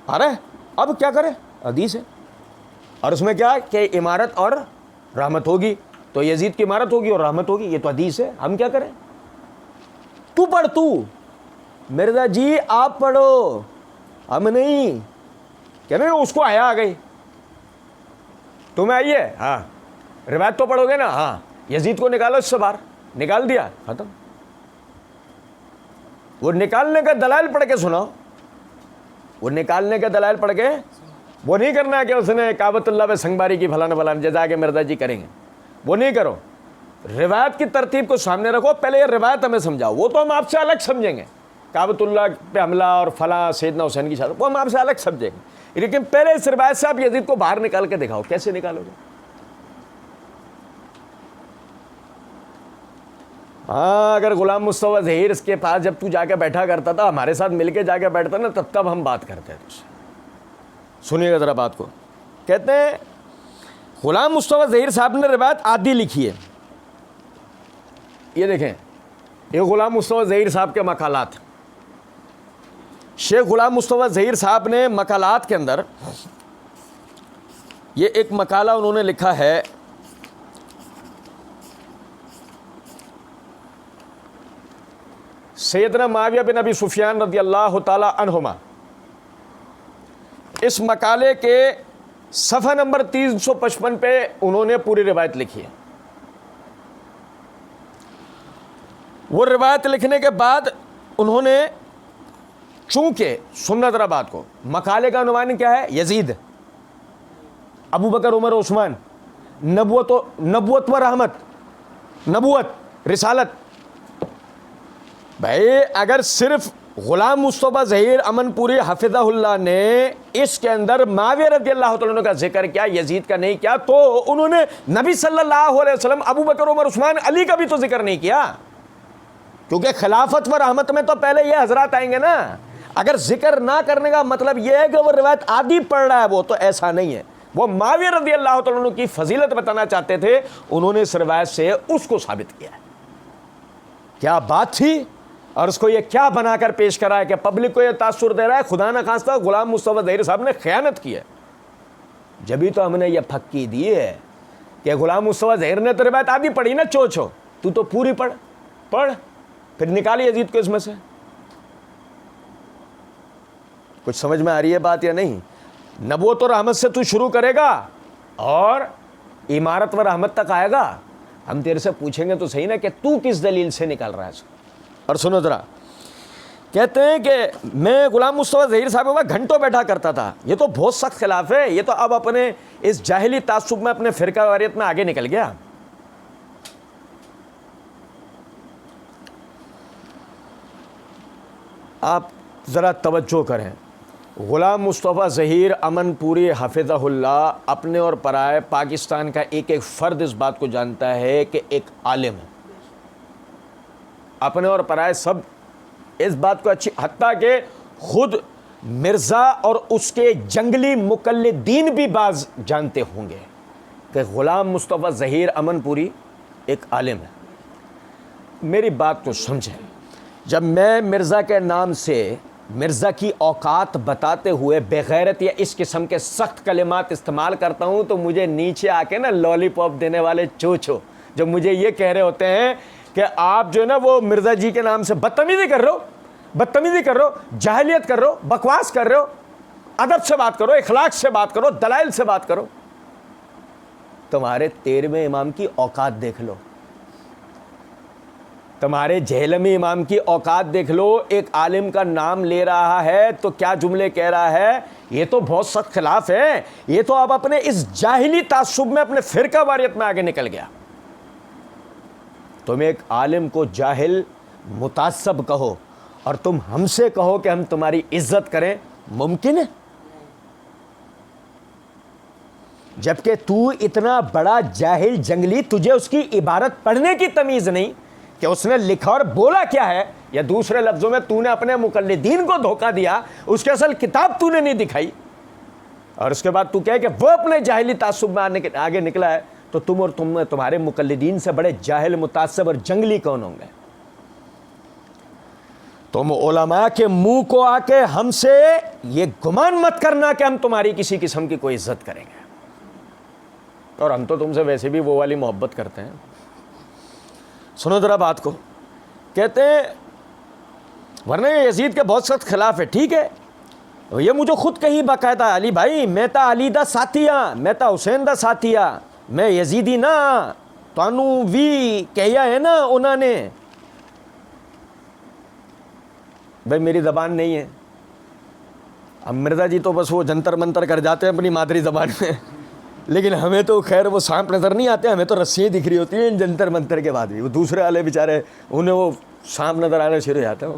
آ رہا ہے. اب کیا کرے؟ حدیث ہے. اور اس میں کیا کہ عمارت اور رحمت ہوگی، تو یزید کی عمارت ہوگی اور رحمت ہوگی. یہ تو حدیث ہے، ہم کیا کریں؟ تو پڑھ. تو مرزا جی آپ پڑھو، ہم نہیں. کہنے اس کو آیا آ گئی، تمہیں آئیے. ہاں روایت تو پڑھو گے نا. ہاں یزید کو نکالو اس سے باہر. نکال دیا، ختم. وہ نکالنے کا دلائل پڑھ کے سناؤ. وہ نکالنے کا دلائل پڑھ کے، وہ نہیں کرنا کہ اس نے کعبۃ اللہ پہ سنگباری کی فلانا جزا کے مرزا جی کریں گے. وہ نہیں کرو. روایت کی ترتیب کو سامنے رکھو. پہلے یہ روایت ہمیں سمجھاؤ، وہ تو ہم آپ سے الگ سمجھیں گے. کعبۃ اللہ پہ حملہ اور فلاں سیدنا حسین کی شہادت وہ ہم آپ سے الگ سمجھیں گے، لیکن پہلے اس روایت سے آپ یزید کو باہر نکال کے دکھاؤ. کیسے نکالو گے؟ ہاں اگر غلام مصطفیٰ ظہیر اس کے پاس جب تو جا کے بیٹھا کرتا تھا، ہمارے ساتھ مل کے جا کے بیٹھتا نا، تب ہم بات کرتے ہیں. سنیے گا ذرا بات کو. کہتے ہیں غلام مصطفیٰ ظہیر صاحب نے روایت آدھی لکھی ہے. یہ دیکھیں، یہ غلام مصطفیٰ ظہیر صاحب کے مقالات. شیخ غلام مصطفیٰ ظہیر صاحب نے مقالات کے اندر یہ ایک مقالہ انہوں نے لکھا ہے. سیدنا معاویہ بن ابی سفیان رضی اللہ تعالی عنہما، اس مقالے کے صفحہ نمبر 355 پہ انہوں نے پوری روایت لکھی ہے. وہ روایت لکھنے کے بعد انہوں نے، چونکہ سننا ذرا بات کو، مقالے کا عنوان کیا ہے؟ یزید، ابو بکر، عمر، عثمان، نبوت و رحمت، نبوت، رسالت. بھائی اگر صرف غلام مصطفیٰ ظہیر امن پوری حفظہ اللہ نے اس کے اندر معاویہ رضی اللہ تعالیٰ عنہ کا ذکر کیا، یزید کا نہیں کیا، تو انہوں نے نبی صلی اللہ علیہ وسلم، ابو بکر، عمر، عثمان، علی کا بھی تو ذکر نہیں کیا. کیونکہ خلافت و رحمت میں تو پہلے یہ حضرات آئیں گے نا. اگر ذکر نہ کرنے کا مطلب یہ ہے کہ وہ روایت آدھی پڑھ رہا ہے، وہ تو ایسا نہیں ہے. وہ معاویہ رضی اللہ تعالیٰ عنہ کی فضیلت بتانا چاہتے تھے، انہوں نے اس روایت سے اس کو ثابت کیا. کیا بات تھی! اور اس کو یہ کیا بنا کر پیش کرا ہے کہ پبلک کو یہ تاثر دے رہا ہے خدا نہ خواستہ غلام مصطفیٰ ظہیر صاحب نے خیانت کی ہے. جبھی تو ہم نے یہ پھکی دی ہے کہ غلام مصطفیٰ ظہیر نے تو روایت آدھی پڑھی نا. تو پوری پڑھ پھر نکالی یزید کو اس میں سے. کچھ سمجھ میں آ رہی ہے بات یا نہیں؟ نبوت و رحمت سے تو شروع کرے گا اور عمارت و رحمت تک آئے گا. ہم تیرے سے پوچھیں گے تو صحیح نا کہ تو کس دلیل سے نکال رہا ہے اس کو. اور سنو ذرا، کہتے ہیں کہ میں غلام مصطفیٰ ظہیر صاحب کے پاس گھنٹوں بیٹھا کرتا تھا. یہ تو بہت سخت خلاف ہے. یہ تو اب اپنے اس جاہلی تعصب میں اپنے فرقہ واریت میں آگے نکل گیا. آپ ذرا توجہ کریں. غلام مصطفیٰ ظہیر امن پوری حفظہ اللہ اپنے اور پرائے پاکستان کا ایک ایک فرد اس بات کو جانتا ہے کہ ایک عالم ہے. اپنے اور پرائے سب اس بات کو اچھی، حتیٰ کہ خود مرزا اور اس کے جنگلی مقلدین بھی بعض جانتے ہوں گے کہ غلام مصطفیٰ ظہیر امن پوری ایک عالم ہے. میری بات کو سمجھیں. جب میں مرزا کے نام سے مرزا کی اوقات بتاتے ہوئے بغیرت یا اس قسم کے سخت کلمات استعمال کرتا ہوں تو مجھے نیچے آ کے نا لالی پاپ دینے والے چوچو جو مجھے یہ کہہ رہے ہوتے ہیں کہ آپ جو ہے نا وہ مرزا جی کے نام سے بدتمیزی کر رہے ہو. بدتمیزی کر رہے ہو, جاہلیت کر رہے ہو, بکواس کر رہے ہو. ادب سے بات کرو, اخلاق سے بات کرو, دلائل سے بات کرو. تمہارے 13ویں امام کی اوقات دیکھ لو, تمہارے جہلمی امام کی اوقات دیکھ لو. ایک عالم کا نام لے رہا ہے تو کیا جملے کہہ رہا ہے, یہ تو بہت سخت خلاف ہے, یہ تو اب اپنے اس جاہلی تعصب میں اپنے فرقہ واریت میں آگے نکل گیا. تم ایک عالم کو جاہل متعصب کہو اور تم ہم سے کہو کہ ہم تمہاری عزت کریں, ممکن ہے؟ جبکہ تو اتنا بڑا جاہل جنگلی, تجھے اس کی عبارت پڑھنے کی تمیز نہیں کہ اس نے لکھا اور بولا کیا ہے, یا دوسرے لفظوں میں تو نے اپنے مقلدین کو دھوکہ دیا, اس کے اصل کتاب تو نے نہیں دکھائی, اور اس کے بعد تو کہے کہ وہ اپنے جاہلی تعصب میں آگے نکلا ہے, تو تم اور تمہارے مقلدین سے بڑے جاہل, متعصب اور جنگلی کون ہوں گے؟ تم علماء کے منہ کو آ کے ہم سے یہ گمان مت کرنا کہ ہم تمہاری کسی قسم کی کوئی عزت کریں گے, اور ہم تو تم سے ویسے بھی وہ والی محبت کرتے ہیں. سنو ذرا بات کو. کہتے ہیں ورنہ یہ یزید کے بہت سخت خلاف ہے. ٹھیک ہے, یہ مجھے خود کہی باقاعدہ, علی بھائی میں تا علی دا ساتھی ہاں, میں تا حسین دا ساتھی ہاں, میں یزیدی نہ, تانوں وی کہیا ہے نا انہوں نے. بھائی میری زبان نہیں ہے, اب مرزا جی تو بس وہ جنتر منتر کر جاتے ہیں اپنی مادری زبان میں, لیکن ہمیں تو خیر وہ سانپ نظر نہیں آتے, ہمیں تو رسیاں دکھ رہی ہوتی ہیں جنتر منتر کے بعد بھی. وہ دوسرے والے بیچارے انہیں وہ سانپ نظر آنے شروع ہو جاتے ہیں.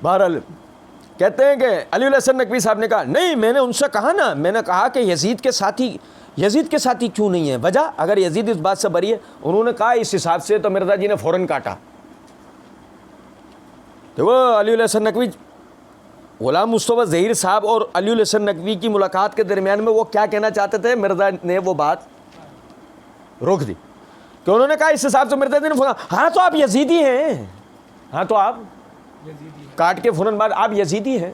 بہرحال کہتے ہیں کہ علی الحسن نقوی صاحب نے کہا نہیں, میں نے ان سے کہا نا, میں نے کہا کہ یزید کے ساتھی کیوں نہیں ہے, وجہ اگر یزید اس بات سے بری ہے. انہوں نے کہا اس حساب سے تو مرزا جی نے فوراً کاٹا. تو وہ علی الحسن نقوی, غلام مصطفیٰ ظہیر صاحب اور علی الحسن نقوی کی ملاقات کے درمیان میں وہ کیا کہنا چاہتے تھے, مرزا نے وہ بات روک دی کہ انہوں نے کہا اس حساب سے مرزا جی نے فوراً, ہاں تو آپ یزیدی ہیں, ہاں تو آپ کاٹ کے فوراً بعد آپ یزیدی ہیں.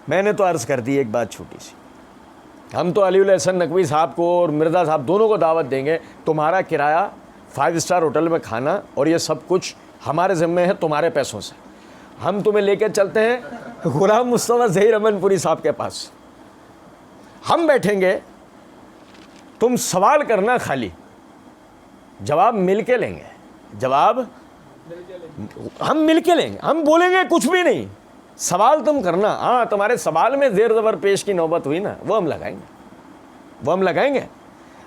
میں نے تو عرض کر دی ایک بات چھوٹی سی, ہم تو علی الحسن نقوی صاحب کو اور مرزا صاحب دونوں کو دعوت دیں گے, تمہارا کرایہ 5 اسٹار ہوٹل میں کھانا اور یہ سب کچھ ہمارے ذمہ ہے تمہارے پیسوں سے. ہم تمہیں لے کے چلتے ہیں غلام مصطفیٰ ظہیر امن پوری صاحب کے پاس, ہم بیٹھیں گے, تم سوال کرنا خالی, جواب مل کے لیں گے, جواب ہم مل کے لیں گے, ہم بولیں گے کچھ بھی نہیں, سوال تم کرنا. ہاں تمہارے سوال میں زیر زبر پیش کی نوبت ہوئی نا, وہ ہم لگائیں گے,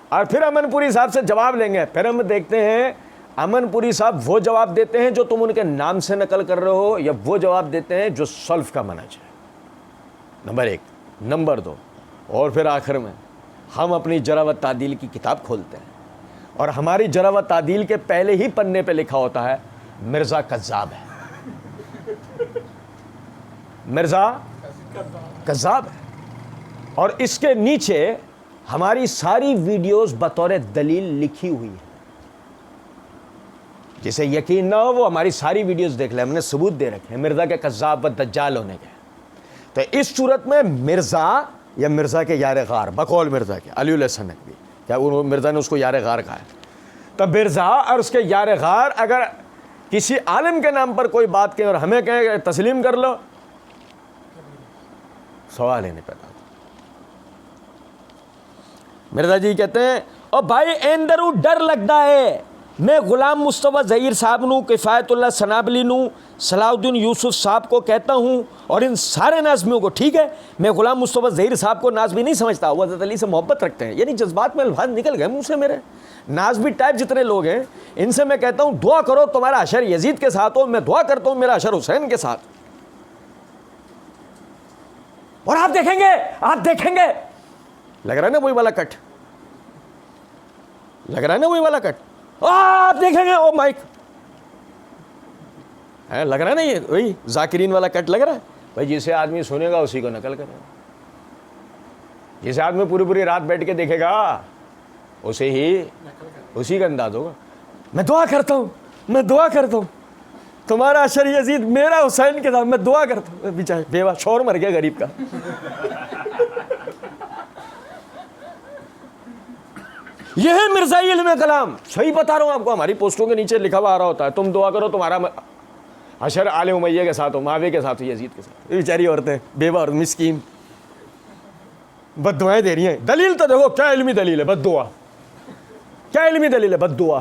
اور پھر امن پوری صاحب سے جواب لیں گے. پھر ہم دیکھتے ہیں امن پوری صاحب وہ جواب دیتے ہیں جو تم ان کے نام سے نقل کر رہے ہو, یا وہ جواب دیتے ہیں جو سلف کا منہج ہے. نمبر 1. نمبر 2, اور پھر آخر میں ہم اپنی جرح و تعدیل کی کتاب کھولتے ہیں, اور ہماری جرح و تعدیل کے پہلے ہی پنے پہ لکھا ہوتا ہے مرزا کذاب ہے, مرزا کذاب ہے, اور اس کے نیچے ہماری ساری ویڈیوز بطور دلیل لکھی ہوئی ہے. جسے یقین نہ ہو وہ ہماری ساری ویڈیوز دیکھ لیں, ہم نے ثبوت دے رکھے ہیں مرزا کے کذاب و دجال ہونے کے. تو اس صورت میں مرزا یا مرزا کے یار غار, بقول مرزا کے علی الحسن نقوی, کیا مرزا نے اس کو یار غار کہا ہے, تو مرزا اور اس کے یار غار اگر کسی عالم کے نام پر کوئی بات کہیں اور ہمیں کہیں کہ تسلیم کر لو, سوال ہی نہیں پیدا. مرزا جی کہتے ہیں او بھائی اندروں ڈر لگتا ہے, میں غلام مصطفیٰ ظہیر صاحب نو, کفایت اللہ سنابلی نو, صلاح الدین یوسف صاحب کو کہتا ہوں, اور ان سارے نازمیوں کو. ٹھیک ہے, میں غلام مصطفیٰ ظہیر صاحب کو نازمی نہیں سمجھتا, وہ حضرت علی سے محبت رکھتے ہیں, یعنی جذبات میں الفاظ نکل گئے منہ سے میرے. نازمی ٹائپ جتنے لوگ ہیں ان سے میں کہتا ہوں دعا کرو تمہارا حشر یزید کے ساتھ ہو, میں دعا کرتا ہوں میرا حشر حسین کے ساتھ. اور آپ دیکھیں گے لگ رہا ہے نا وہی والا کٹ, آپ دیکھیں گے, او مائک لگ رہا ہے نا, یہ وہی ذاکرین والا کٹ لگ رہا ہے. بھائی جسے آدمی سنے گا اسی کو نقل کرے گا, جسے آدمی پوری رات بیٹھ کے دیکھے گا اسی کا انداز ہوگا. میں دعا کرتا ہوں تمہارا حشر یزید میرا حسین کے ساتھ, میں دعا کرتا ہوں. بیچارے بیوہ شور مر گیا غریب کا. یہ ہے مرزائی علم کلام. صحیح بتا رہا ہوں آپ کو, ہماری پوسٹوں کے نیچے لکھا ہوا آ رہا ہوتا ہے تم دعا کرو تمہارا حشر آل امیہ کے ساتھ ہو, معاویہ کے ساتھ ہو, یزید کے ساتھ. یہ بیچاری عورتیں بیوہ اور مسکین بد دعائیں دے رہی ہیں. دلیل تو دیکھو, کیا علمی دلیل ہے؟ بد دعا. کیا علمی دلیل ہے؟ بد دعا.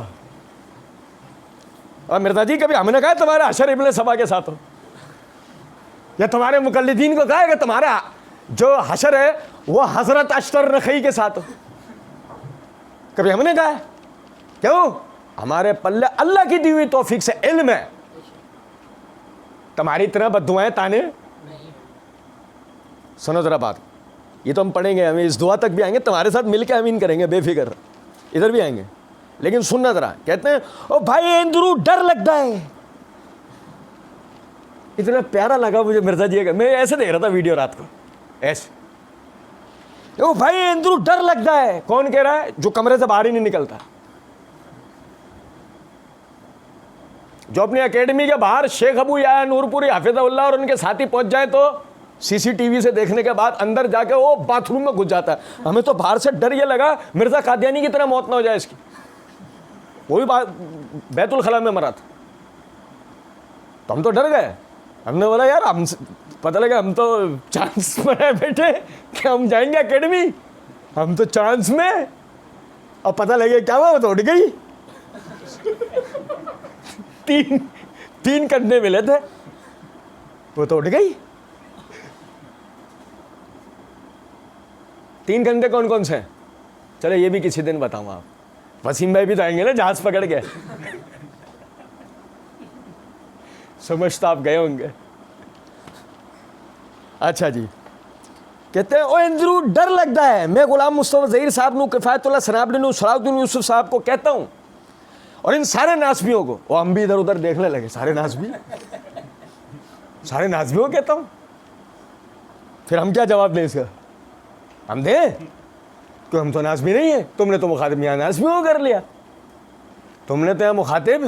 اور مرزا جی کبھی ہم نے کہا تمہارا حشر ابن سبا کے ساتھ ہو, یا تمہارے مقلدین کو کہا ہے کہ تمہارا جو حشر ہے وہ حضرت اشتر نخعی کے ساتھ ہو؟ کبھی ہم نے کہا ہے؟ کیوں؟ ہمارے پلے اللہ کی دی ہوئی توفیق سے علم ہے. تمہاری طرح بد دعائیں تانے. سنو ذرا بات, یہ تو ہم پڑھیں گے, ہمیں اس دعا تک بھی آئیں گے, تمہارے ساتھ مل کے امین کریں گے, بے فکر, ادھر بھی آئیں گے. لیکن سننا ذرا, کہتے ہیں او بھائی اندرو ڈر لگتا ہے. اتنا پیارا لگا مجھے مرزا جی کا, میں ایسے دیکھ رہا تھا ویڈیو رات کو, ایسے او بھائی اندرو ڈر لگتا ہے. کون کہہ رہا ہے؟ جو کمرے سے باہر ہی نہیں نکلتا, جو اپنی اکیڈمی کے باہر شیخ ابو یا نور پوری حافظ اللہ اور ان کے ساتھی پہنچ جائیں تو سی سی ٹی وی سے دیکھنے کے بعد اندر جا کے وہ باتھ روم میں گھس جاتا ہے. ہمیں تو باہر سے ڈر یہ لگا مرزا قادیانی کی طرح موت نہ ہو جائے اس کی. وہ بھی بیت الخلاء میں مرا تھا, تو ہم تو ڈر گئے. ہم نے بولا یار ہم پتہ لگا ہم تو چانس میں ہیں بیٹے کہ ہم جائیں گے اکیڈمی, ہم تو چانس میں. اور پتہ لگے کیا ہوا, وہ تو اٹھ گئی. تین کندھے ملے تھے, وہ تو اٹھ گئی. 3 کندھے کون کون سے ہیں؟ چلے یہ بھی کسی دن بتاؤں آپ. وسیم بھائی بھی تو آئیں گے نا جہاز پکڑ کے, سمجھتا آپ گئے ہوں گے. اچھا جی, کہتے ہیں او اندرو ڈر لگتا ہے. میں غلام مصطفیٰ ظہیر صاحب نو, کفایت اللہ سنابلی نو, صلاح الدین یوسف صاحب کو کہتا ہوں, اور ان سارے ناسبیوں کو, وہ ہم بھی ادھر ادھر دیکھنے لگے, سارے ناسبیوں کو کہتا ہوں. پھر ہم کیا جواب دیں اس کا؟ ہم دیں کہ ہم تو ناسبی نہیں ہیں, تم نے تو مخاطب یہاں ناسبیوں کر لیا, تم نے تو یہاں مخاطب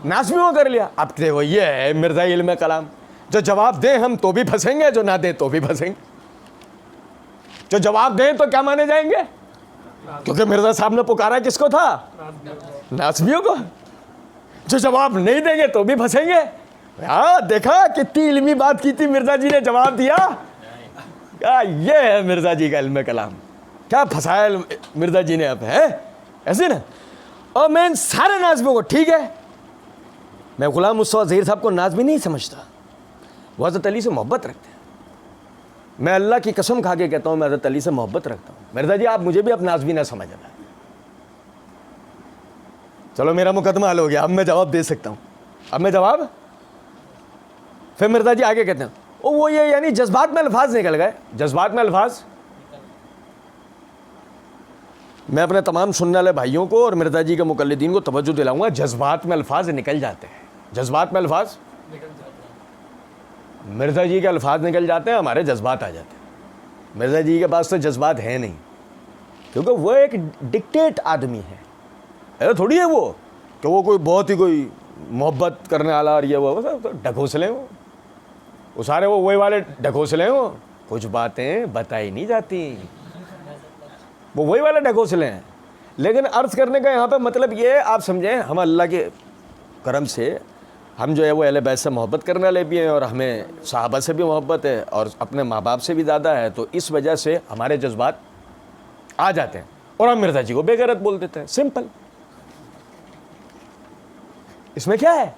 ناسبیوں کر لیا. اب تو وہ یہ ہے مرزا علم کلام, جو جواب دیں ہم تو بھی پھنسیں گے, جو نہ دیں تو بھی پھنسیں گے. جو جواب دیں تو کیا مانے جائیں گے؟ کیونکہ مرزا صاحب نے پکارا کس کو تھا؟ ناسبیوں کو. جو جواب نہیں دیں گے تو بھی پھنسیں گے. ہاں دیکھا کتنی علمی بات کی تھی, مرزا جی نے جواب دیا. یہ ہے مرزا جی کا علم کلام, کیا پھنسایا مرزا جی نے اب, ہے ایسے نا. اور میں ان سارے نازمیوں کو, ٹھیک ہے میں غلام مصطفیٰ ظہیر صاحب کو نازمی نہیں سمجھتا, وہ حضرت علی سے محبت رکھتے ہیں. میں اللہ کی قسم کھا کے کہتا ہوں میں حضرت علی سے محبت رکھتا ہوں. مرزا جی آپ مجھے بھی اب نازمی نہ سمجھنا. چلو میرا مقدمہ حل ہو گیا, اب میں جواب دے سکتا ہوں, اب میں جواب. پھر مرزا جی آگے کہتے ہیں وہ یہ یعنی جذبات میں الفاظ نکل گئے. جذبات میں الفاظ, میں اپنے تمام سننے والے بھائیوں کو اور مرزا جی کے مقلدین کو توجہ دلاؤں گا, جذبات میں الفاظ نکل جاتے ہیں. جذبات میں الفاظ, مرزا جی کے الفاظ نکل جاتے ہیں, ہمارے جذبات آ جاتے ہیں. مرزا جی کے پاس تو جذبات ہیں نہیں, کیونکہ وہ ایک ڈکٹیٹ آدمی ہے. ایسا تھوڑی ہے وہ کہ وہ کوئی بہت ہی کوئی محبت کرنے والا اور یہ وہ ڈھکوسلے ہیں. وہ سارے وہ وہی والے ڈھکوسلے ہیں, وہ کچھ باتیں بتائی نہیں جاتی, وہ وہی والے ڈھکوسلے ہیں. لیکن عرض کرنے کا یہاں پہ مطلب یہ آپ سمجھیں, ہم اللہ کے کرم سے ہم جو ہے وہ اہل بیت سے محبت کرنے والے بھی ہیں, اور ہمیں صحابہ سے بھی محبت ہے, اور اپنے ماں باپ سے بھی زیادہ ہے. تو اس وجہ سے ہمارے جذبات آ جاتے ہیں, اور ہم مرزا جی کو بے غیرت بول دیتے ہیں. سمپل. اس میں کیا ہے؟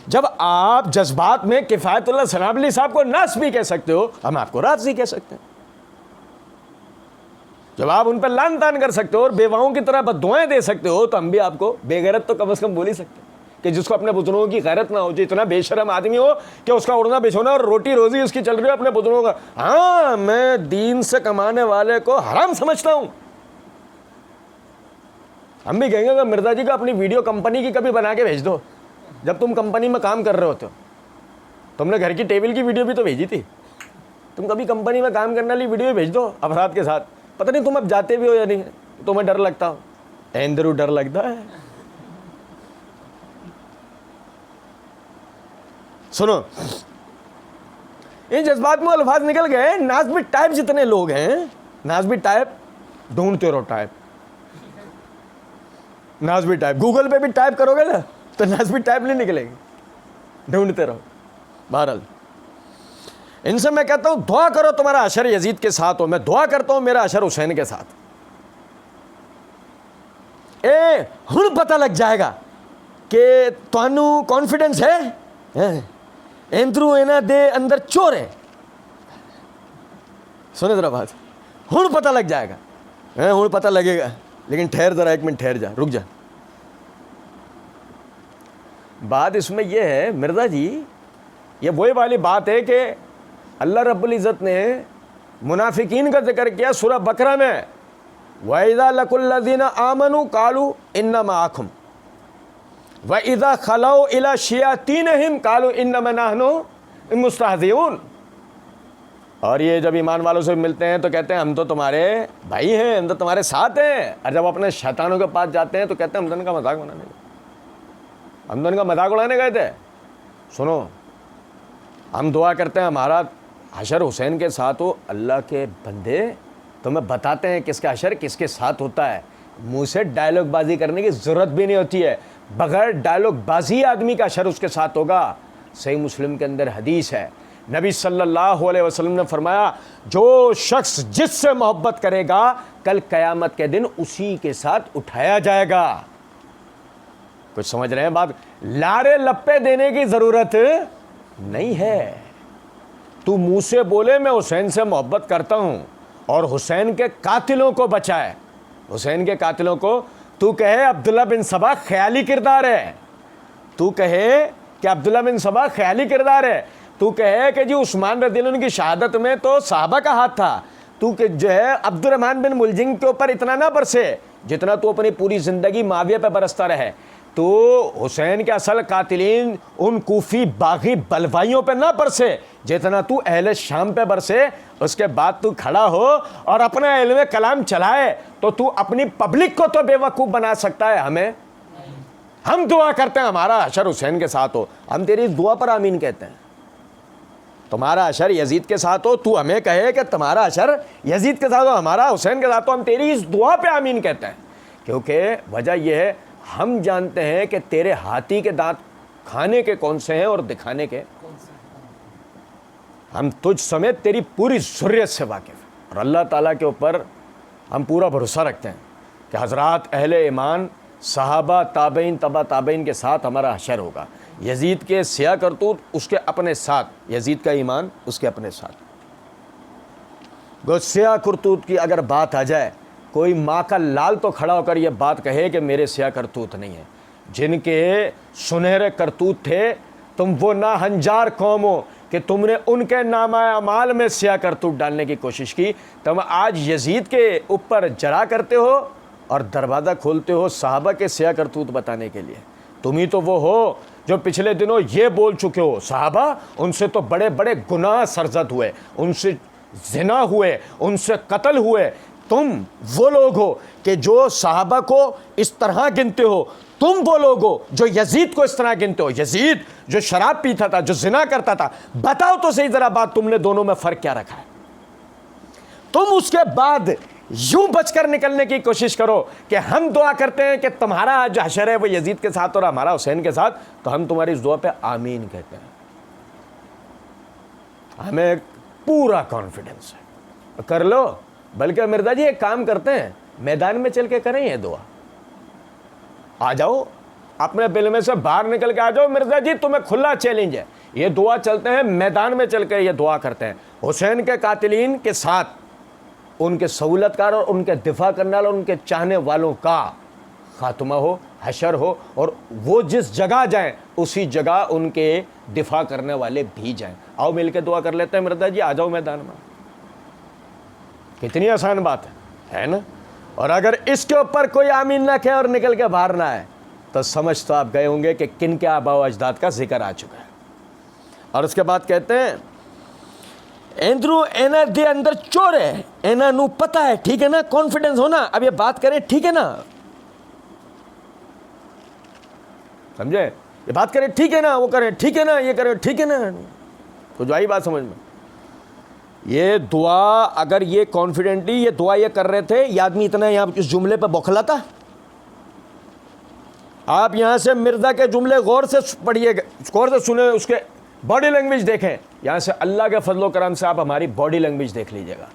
جب آپ جذبات میں کفایت اللہ سنابلی صاحب کو ناسبی کہہ سکتے ہو, ہم آپ کو رافضی کہہ سکتے ہیں. جب آپ ان پہ لان تان کر سکتے ہو اور بیواؤں کی طرح بد دعائیں دے سکتے ہو, تو ہم بھی آپ کو بے غیرت تو کم از کم بول ہی سکتے ہیں. کہ جس کو اپنے بزرگوں کی غیرت نہ ہو, جو اتنا بے شرم آدمی ہو کہ اس کا اڑنا بچھونا اور روٹی روزی اس کی چل رہی ہو اپنے بزرگوں کا. ہاں میں دین سے کمانے والے کو حرام سمجھتا ہوں. ہم بھی کہیں گے کہ مرزا جی کو اپنی ویڈیو کمپنی کی کبھی بنا کے بھیج دو. جب تم کمپنی میں کام کر رہے ہوتے ہو, تم نے گھر کی ٹیبل کی ویڈیو بھی تو بھیجی تھی. تم کبھی کمپنی میں کام کرنے والی ویڈیو بھیج دو افراد کے ساتھ. پتہ نہیں تم اب جاتے بھی ہو یا نہیں, تمہیں ڈر لگتا ہو. اندرو ڈر لگتا ہے. سنو, ان جذبات میں الفاظ نکل گئے. نازمی ٹائپ جتنے لوگ ہیں, نازمی ٹائپ ڈھونڈتے رہو ٹائپ. نازبی ٹائپ، گوگل پہ بھی ٹائپ کرو گے نا تو نازبی ٹائپ نہیں نکلے گی، ڈھونڈتے رہو. بہرحال ان سے میں کہتا ہوں دعا کرو تمہارا حشر یزید کے ساتھ ہو، میں دعا کرتا ہوں میرا حشر حسین کے ساتھ. ہن پتہ لگ جائے گا کہ تانوں کانفیڈنس ہے اندرو اینا دے اندر چور ہے. سنے ذرا بات، ہن پتہ لگ جائے گا، ہن پتہ لگے گا، لیکن ٹھہر ذرا، ایک منٹ ٹھہر جا، رک جا. بات اس میں یہ ہے مرزا جی، یہ وہی والی بات ہے کہ اللہ رب العزت نے منافقین کا ذکر کیا سورہ بقرہ میں، وَإِذَا لَقُوا الَّذِينَ آمَنُوا قَالُوا إِنَّا مَعَكُمْ وَإِذَا خَلَوْا إِلَى شَيَاطِينِهِمْ قَالُوا إِنَّمَا نَحْنُ مُسْتَهْزِئُونَ. اور یہ جب ایمان والوں سے ملتے ہیں تو کہتے ہیں ہم تو تمہارے بھائی ہیں، ہم تو تمہارے ساتھ ہیں، اور جب اپنے شیطانوں کے پاس جاتے ہیں تو کہتے ہیں ہم تو ان کا مذاق بنانے گئے، ہم تو ان کا مذاق اڑانے گئے تھے. سنو، ہم دعا کرتے ہیں ہمارا حشر حسین کے ساتھ ہو. اللہ کے بندے تمہیں بتاتے ہیں کس کا حشر کس کے ساتھ ہوتا ہے، منہ سے ڈائلاگ بازی کرنے کی ضرورت بھی نہیں ہوتی ہے، بغیر ڈائلاگ بازی آدمی کا حشر اس کے ساتھ ہوگا. صحیح مسلم کے اندر حدیث ہے، نبی صلی اللہ علیہ وسلم نے فرمایا جو شخص جس سے محبت کرے گا کل قیامت کے دن اسی کے ساتھ اٹھایا جائے گا. کچھ سمجھ رہے ہیں بات؟ لارے لپے دینے کی ضرورت نہیں ہے. تو منہ سے بولے میں حسین سے محبت کرتا ہوں اور حسین کے قاتلوں کو بچائے، حسین کے قاتلوں کو، تو کہے عبداللہ بن سبا خیالی کردار ہے، تو کہے کہ عبداللہ بن سبا خیالی کردار ہے، تو کہے کہ جی عثمان رضی اللہ عنہ کی شہادت میں تو صحابہ کا ہاتھ تھا، تو کہ جو ہے عبد الرحمن بن ملجم کے اوپر اتنا نہ برسے جتنا تو اپنی پوری زندگی معاویہ پہ برستا رہے، تو حسین کے اصل قاتلین ان کوفی باغی بلوائیوں پہ نہ برسے جتنا تو اہل شام پہ برسے. اس کے بعد تو کھڑا ہو اور اپنا علم کلام چلائے تو اپنی پبلک کو تو بے وقوف بنا سکتا ہے. ہم دعا کرتے ہیں ہمارا حشر حسین کے ساتھ ہو، ہم تیری اس دعا پر آمین کہتے ہیں. تمہارا حشر یزید کے ساتھ ہو، تو ہمیں کہے کہ تمہارا حشر یزید کے ساتھ ہو، ہمارا حسین کے ساتھ ہو، ہم تیری اس دعا پہ آمین کہتے ہیں. کیونکہ وجہ یہ ہے ہم جانتے ہیں کہ تیرے ہاتھی کے دانت کھانے کے کون سے ہیں اور دکھانے کے کون سے ہیں. ہم تجھ سمیت تیری پوری ذریت سے واقف ہیں اور اللہ تعالیٰ کے اوپر ہم پورا بھروسہ رکھتے ہیں کہ حضرات اہل ایمان صحابہ تابعین تبع تابعین کے ساتھ ہمارا حشر ہوگا. یزید کے سیاہ کرتوت اس کے اپنے ساتھ، یزید کا ایمان اس کے اپنے ساتھ. گو سیاہ کرتوت کی اگر بات آ جائے، کوئی ماں کا لال تو کھڑا ہو کر یہ بات کہے کہ میرے سیاہ کرتوت نہیں ہے. جن کے سنہرے کرتوت تھے، تم وہ ناہنجار قوم ہو کہ تم نے ان کے نامہ اعمال میں سیاہ کرتوت ڈالنے کی کوشش کی. تم آج یزید کے اوپر جرا کرتے ہو اور دروازہ کھولتے ہو صحابہ کے سیاہ کرتوت بتانے کے لیے. تم ہی تو وہ ہو جو پچھلے دنوں یہ بول چکے ہو صحابہ ان سے تو بڑے بڑے گناہ سرزد ہوئے، ان سے زنا ہوئے، ان سے قتل ہوئے. تم وہ لوگ ہو کہ جو صحابہ کو اس طرح گنتے ہو، تم وہ لوگ ہو جو یزید کو اس طرح گنتے ہو. یزید جو شراب پیتا تھا، جو زنا کرتا تھا، بتاؤ تو صحیح ذرا بات تم نے دونوں میں فرق کیا رکھا ہے؟ تم اس کے بعد یوں بچ کر نکلنے کی کوشش کرو کہ ہم دعا کرتے ہیں کہ تمہارا جو حشر ہے وہ یزید کے ساتھ اور ہمارا حسین کے ساتھ، تو ہم تمہاری اس دعا پہ آمین کہتے ہیں. ہمیں پورا کانفیڈنس ہے، کر لو. بلکہ مرزا جی ایک کام کرتے ہیں، میدان میں چل کے کریں یہ دعا. آ جاؤ اپنے دل میں سے باہر نکل کے آ جاؤ. مرزا جی تمہیں کھلا چیلنج ہے، یہ دعا چلتے ہیں میدان میں چل کے یہ دعا کرتے ہیں حسین کے قاتلین کے ساتھ، ان کے سہولت کار اور ان کے دفاع کرنے والوں، ان کے چاہنے والوں کا خاتمہ ہو، حشر ہو، اور وہ جس جگہ جائیں اسی جگہ ان کے دفاع کرنے والے بھی جائیں. آؤ مل کے دعا کر لیتے ہیں مرزا جی، آ جاؤ میدان میں. کتنی آسان بات ہے نا؟ اور اگر اس کے اوپر کوئی آمین نہ کہے اور نکل کے باہر نہ آئے تو سمجھ تو آپ گئے ہوں گے کہ کن کے آباء و اجداد کا ذکر آ چکا ہے. اور اس کے بعد کہتے ہیں اندرو اینا دے اندر چور ہے، اینا نو پتہ ہے، ٹھیک ہے نا، کانفیڈنس ہونا. اب یہ بات کریں ٹھیک ہے نا، سمجھے؟ یہ بات کریں ٹھیک ہے نا، وہ کریں ٹھیک ہے نا، یہ کریں ٹھیک ہے نا. کچھ آئی بات سمجھ میں؟ یہ دعا اگر یہ کانفیڈنٹلی یہ دعا یہ کر رہے تھے، یہ آدمی اتنا یہاں اس جملے پہ بوکھلا تھا؟ آپ یہاں سے مرزا کے جملے غور سے پڑھیے گا، غور سے سنیں، اس کے باڈی لینگویج دیکھیں. یہاں سے اللہ کے فضل و کرم سے آپ ہماری باڈی لینگویج دیکھ لیجئے گا،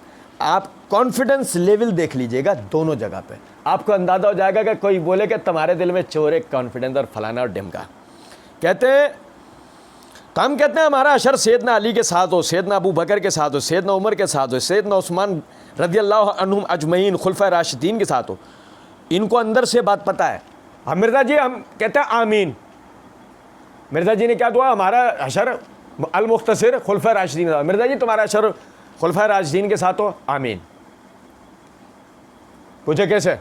آپ کانفیڈنس لیول دیکھ لیجئے گا دونوں جگہ پہ. آپ کو اندازہ ہو جائے گا کہ کوئی بولے کہ تمہارے دل میں چور ایک کانفیڈنس اور فلانا اور ڈمکا. کہتے ہیں تو ہم کہتے ہیں ہمارا اشر سیدنا علی کے ساتھ ہو، سیدنا ابو بکر کے ساتھ ہو، سیدنا عمر کے ساتھ ہو، سیدنا عثمان رضی اللہ عنہم اجمعین خلفائے راشدین کے ساتھ ہو. ان کو اندر سے بات پتہ ہے. ہم مرزا جی ہم کہتے ہیں آمین. مرزا جی نے کیا دعا؟ ہمارا اشر المختصر خلفائے راشدین کے ساتھ. مرزا جی تمہارا اشر خلفائے راشدین کے ساتھ ہو، آمین. پوچھے کیسے؟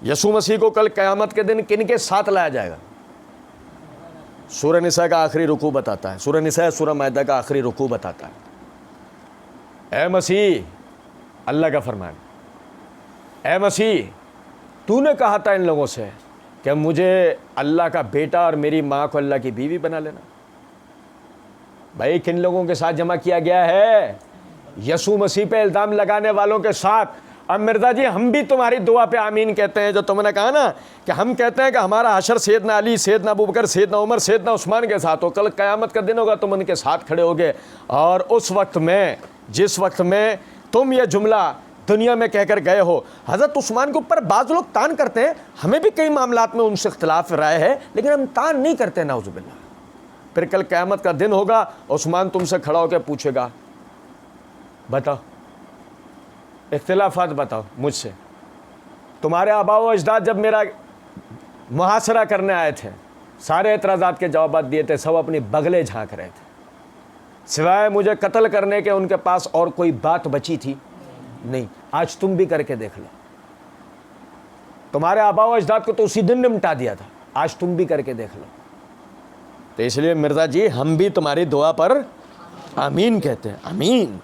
یسوع مسیح کو کل قیامت کے دن کن کے ساتھ لایا جائے گا؟ سورہ نساء کا آخری رکوع بتاتا ہے، سورہ نساء سورہ مائدہ کا آخری رکوع بتاتا ہے. اے مسیح، اللہ کا فرمان، اے مسیح تو نے کہا تھا ان لوگوں سے کہ مجھے اللہ کا بیٹا اور میری ماں کو اللہ کی بیوی بنا لینا. بھائی کن لوگوں کے ساتھ جمع کیا گیا ہے؟ یسوع مسیح پہ الزام لگانے والوں کے ساتھ. اب مرزا جی ہم بھی تمہاری دعا پہ آمین کہتے ہیں، جو تم نے کہا نا کہ ہم کہتے ہیں کہ ہمارا حشر سیدنا علی، سیدنا ابو بکر، سیدنا عمر، سیدنا عثمان کے ساتھ ہو. کل قیامت کا دن ہوگا تم ان کے ساتھ کھڑے ہوگے، اور اس وقت میں، جس وقت میں تم یہ جملہ دنیا میں کہہ کر گئے ہو. حضرت عثمان کے اوپر بعض لوگ تان کرتے ہیں، ہمیں بھی کئی معاملات میں ان سے اختلاف رائے ہے، لیکن ہم تان نہیں کرتے نعوذ باللہ. پھر کل قیامت کا دن ہوگا، عثمان تم سے کھڑا ہو کے پوچھے گا بتاؤ اختلافات بتاؤ مجھ سے. تمہارے آباء و اجداد جب میرا محاصرہ کرنے آئے تھے، سارے اعتراضات کے جوابات دیے تھے، سب اپنی بغلیں جھانک رہے تھے، سوائے مجھے قتل کرنے کے ان کے پاس اور کوئی بات بچی تھی نہیں. آج تم بھی کر کے دیکھ لو. تمہارے آباء و اجداد کو تو اسی دن نمٹا دیا تھا، آج تم بھی کر کے دیکھ لو. تو اس لیے مرزا جی ہم بھی تمہاری دعا پر آمین کہتے ہیں. آمین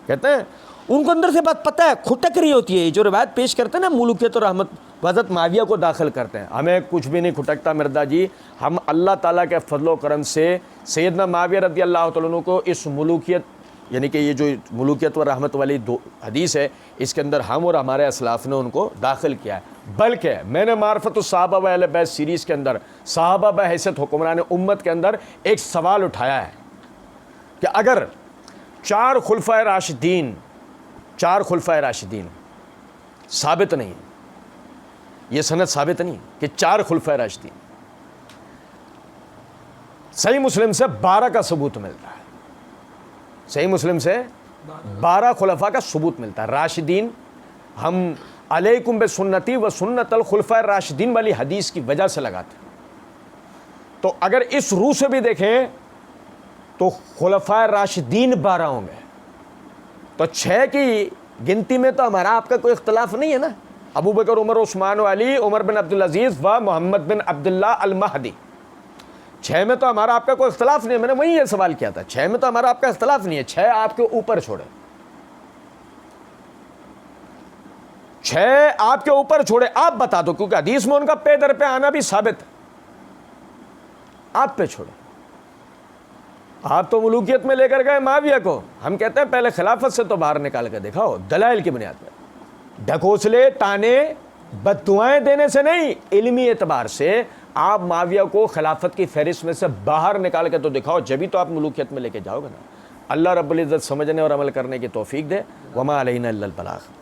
کہتے ہیں. ان کو اندر سے بات پتہ ہے، کھٹک رہی ہوتی ہے. جو روایت پیش کرتے ہیں نا ملوکیت اور رحمت، حضرت معاویہ کو داخل کرتے ہیں. ہمیں کچھ بھی نہیں کھٹکتا مرزا جی. ہم اللہ تعالیٰ کے فضل و کرم سے سیدنا معاویہ رضی اللہ تعالیٰ عنہ کو اس ملوکیت، یعنی کہ یہ جو ملوکیت و رحمت والی حدیث ہے، اس کے اندر ہم اور ہمارے اسلاف نے ان کو داخل کیا ہے. بلکہ میں نے معرفت الصحابہ و اہل بیت سیریز کے اندر صحابہ بحیثیت حکمران امت کے اندر ایک سوال اٹھایا ہے کہ اگر چار خلفائے راشدین ثابت نہیں، یہ سند ثابت نہیں کہ چار خلفائے راشدین، صحیح مسلم سے 12 کا ثبوت ملتا ہے، صحیح مسلم سے 12 خلفاء کا ثبوت ملتا ہے. راشدین ہم علیکم بسنتی و سنت الخلفاء راشدین والی حدیث کی وجہ سے لگاتے ہیں. تو اگر اس روح سے بھی دیکھیں تو خلفاء راشدین 12 ہوں گے، تو 6 کی گنتی میں تو ہمارا آپ کا کوئی اختلاف نہیں ہے نا. ابو بکر، عمر، عثمان و علی، عمر بن عبدالعزیز و محمد بن عبداللہ المہدی، 6 میں تو ہمارا آپ کا کوئی اختلاف نہیں ہے. میں نے وہی یہ سوال کیا تھا، 6 میں تو ہمارا آپ کا اختلاف نہیں ہے. 6 آپ کے اوپر چھوڑے، 6 آپ کے اوپر چھوڑے. آپ بتا دو، کیونکہ حدیث میں ان کا پے در پہ آنا بھی ثابت ہے. آپ پہ چھوڑے. آپ تو ملوکیت میں لے کر گئے معاویہ کو. ہم کہتے ہیں پہلے خلافت سے تو باہر نکال کے دکھاؤ دلائل کی بنیاد پر. ڈھکوسلے، تانے، بد دعائیں دینے سے نہیں، علمی اعتبار سے آپ معاویہ کو خلافت کی فہرست میں سے باہر نکال کے تو دکھاؤ، جبھی تو آپ ملوکیت میں لے کے جاؤ گے نا. اللہ رب العزت سمجھنے اور عمل کرنے کی توفیق دے. وما علینا الا البلاغ.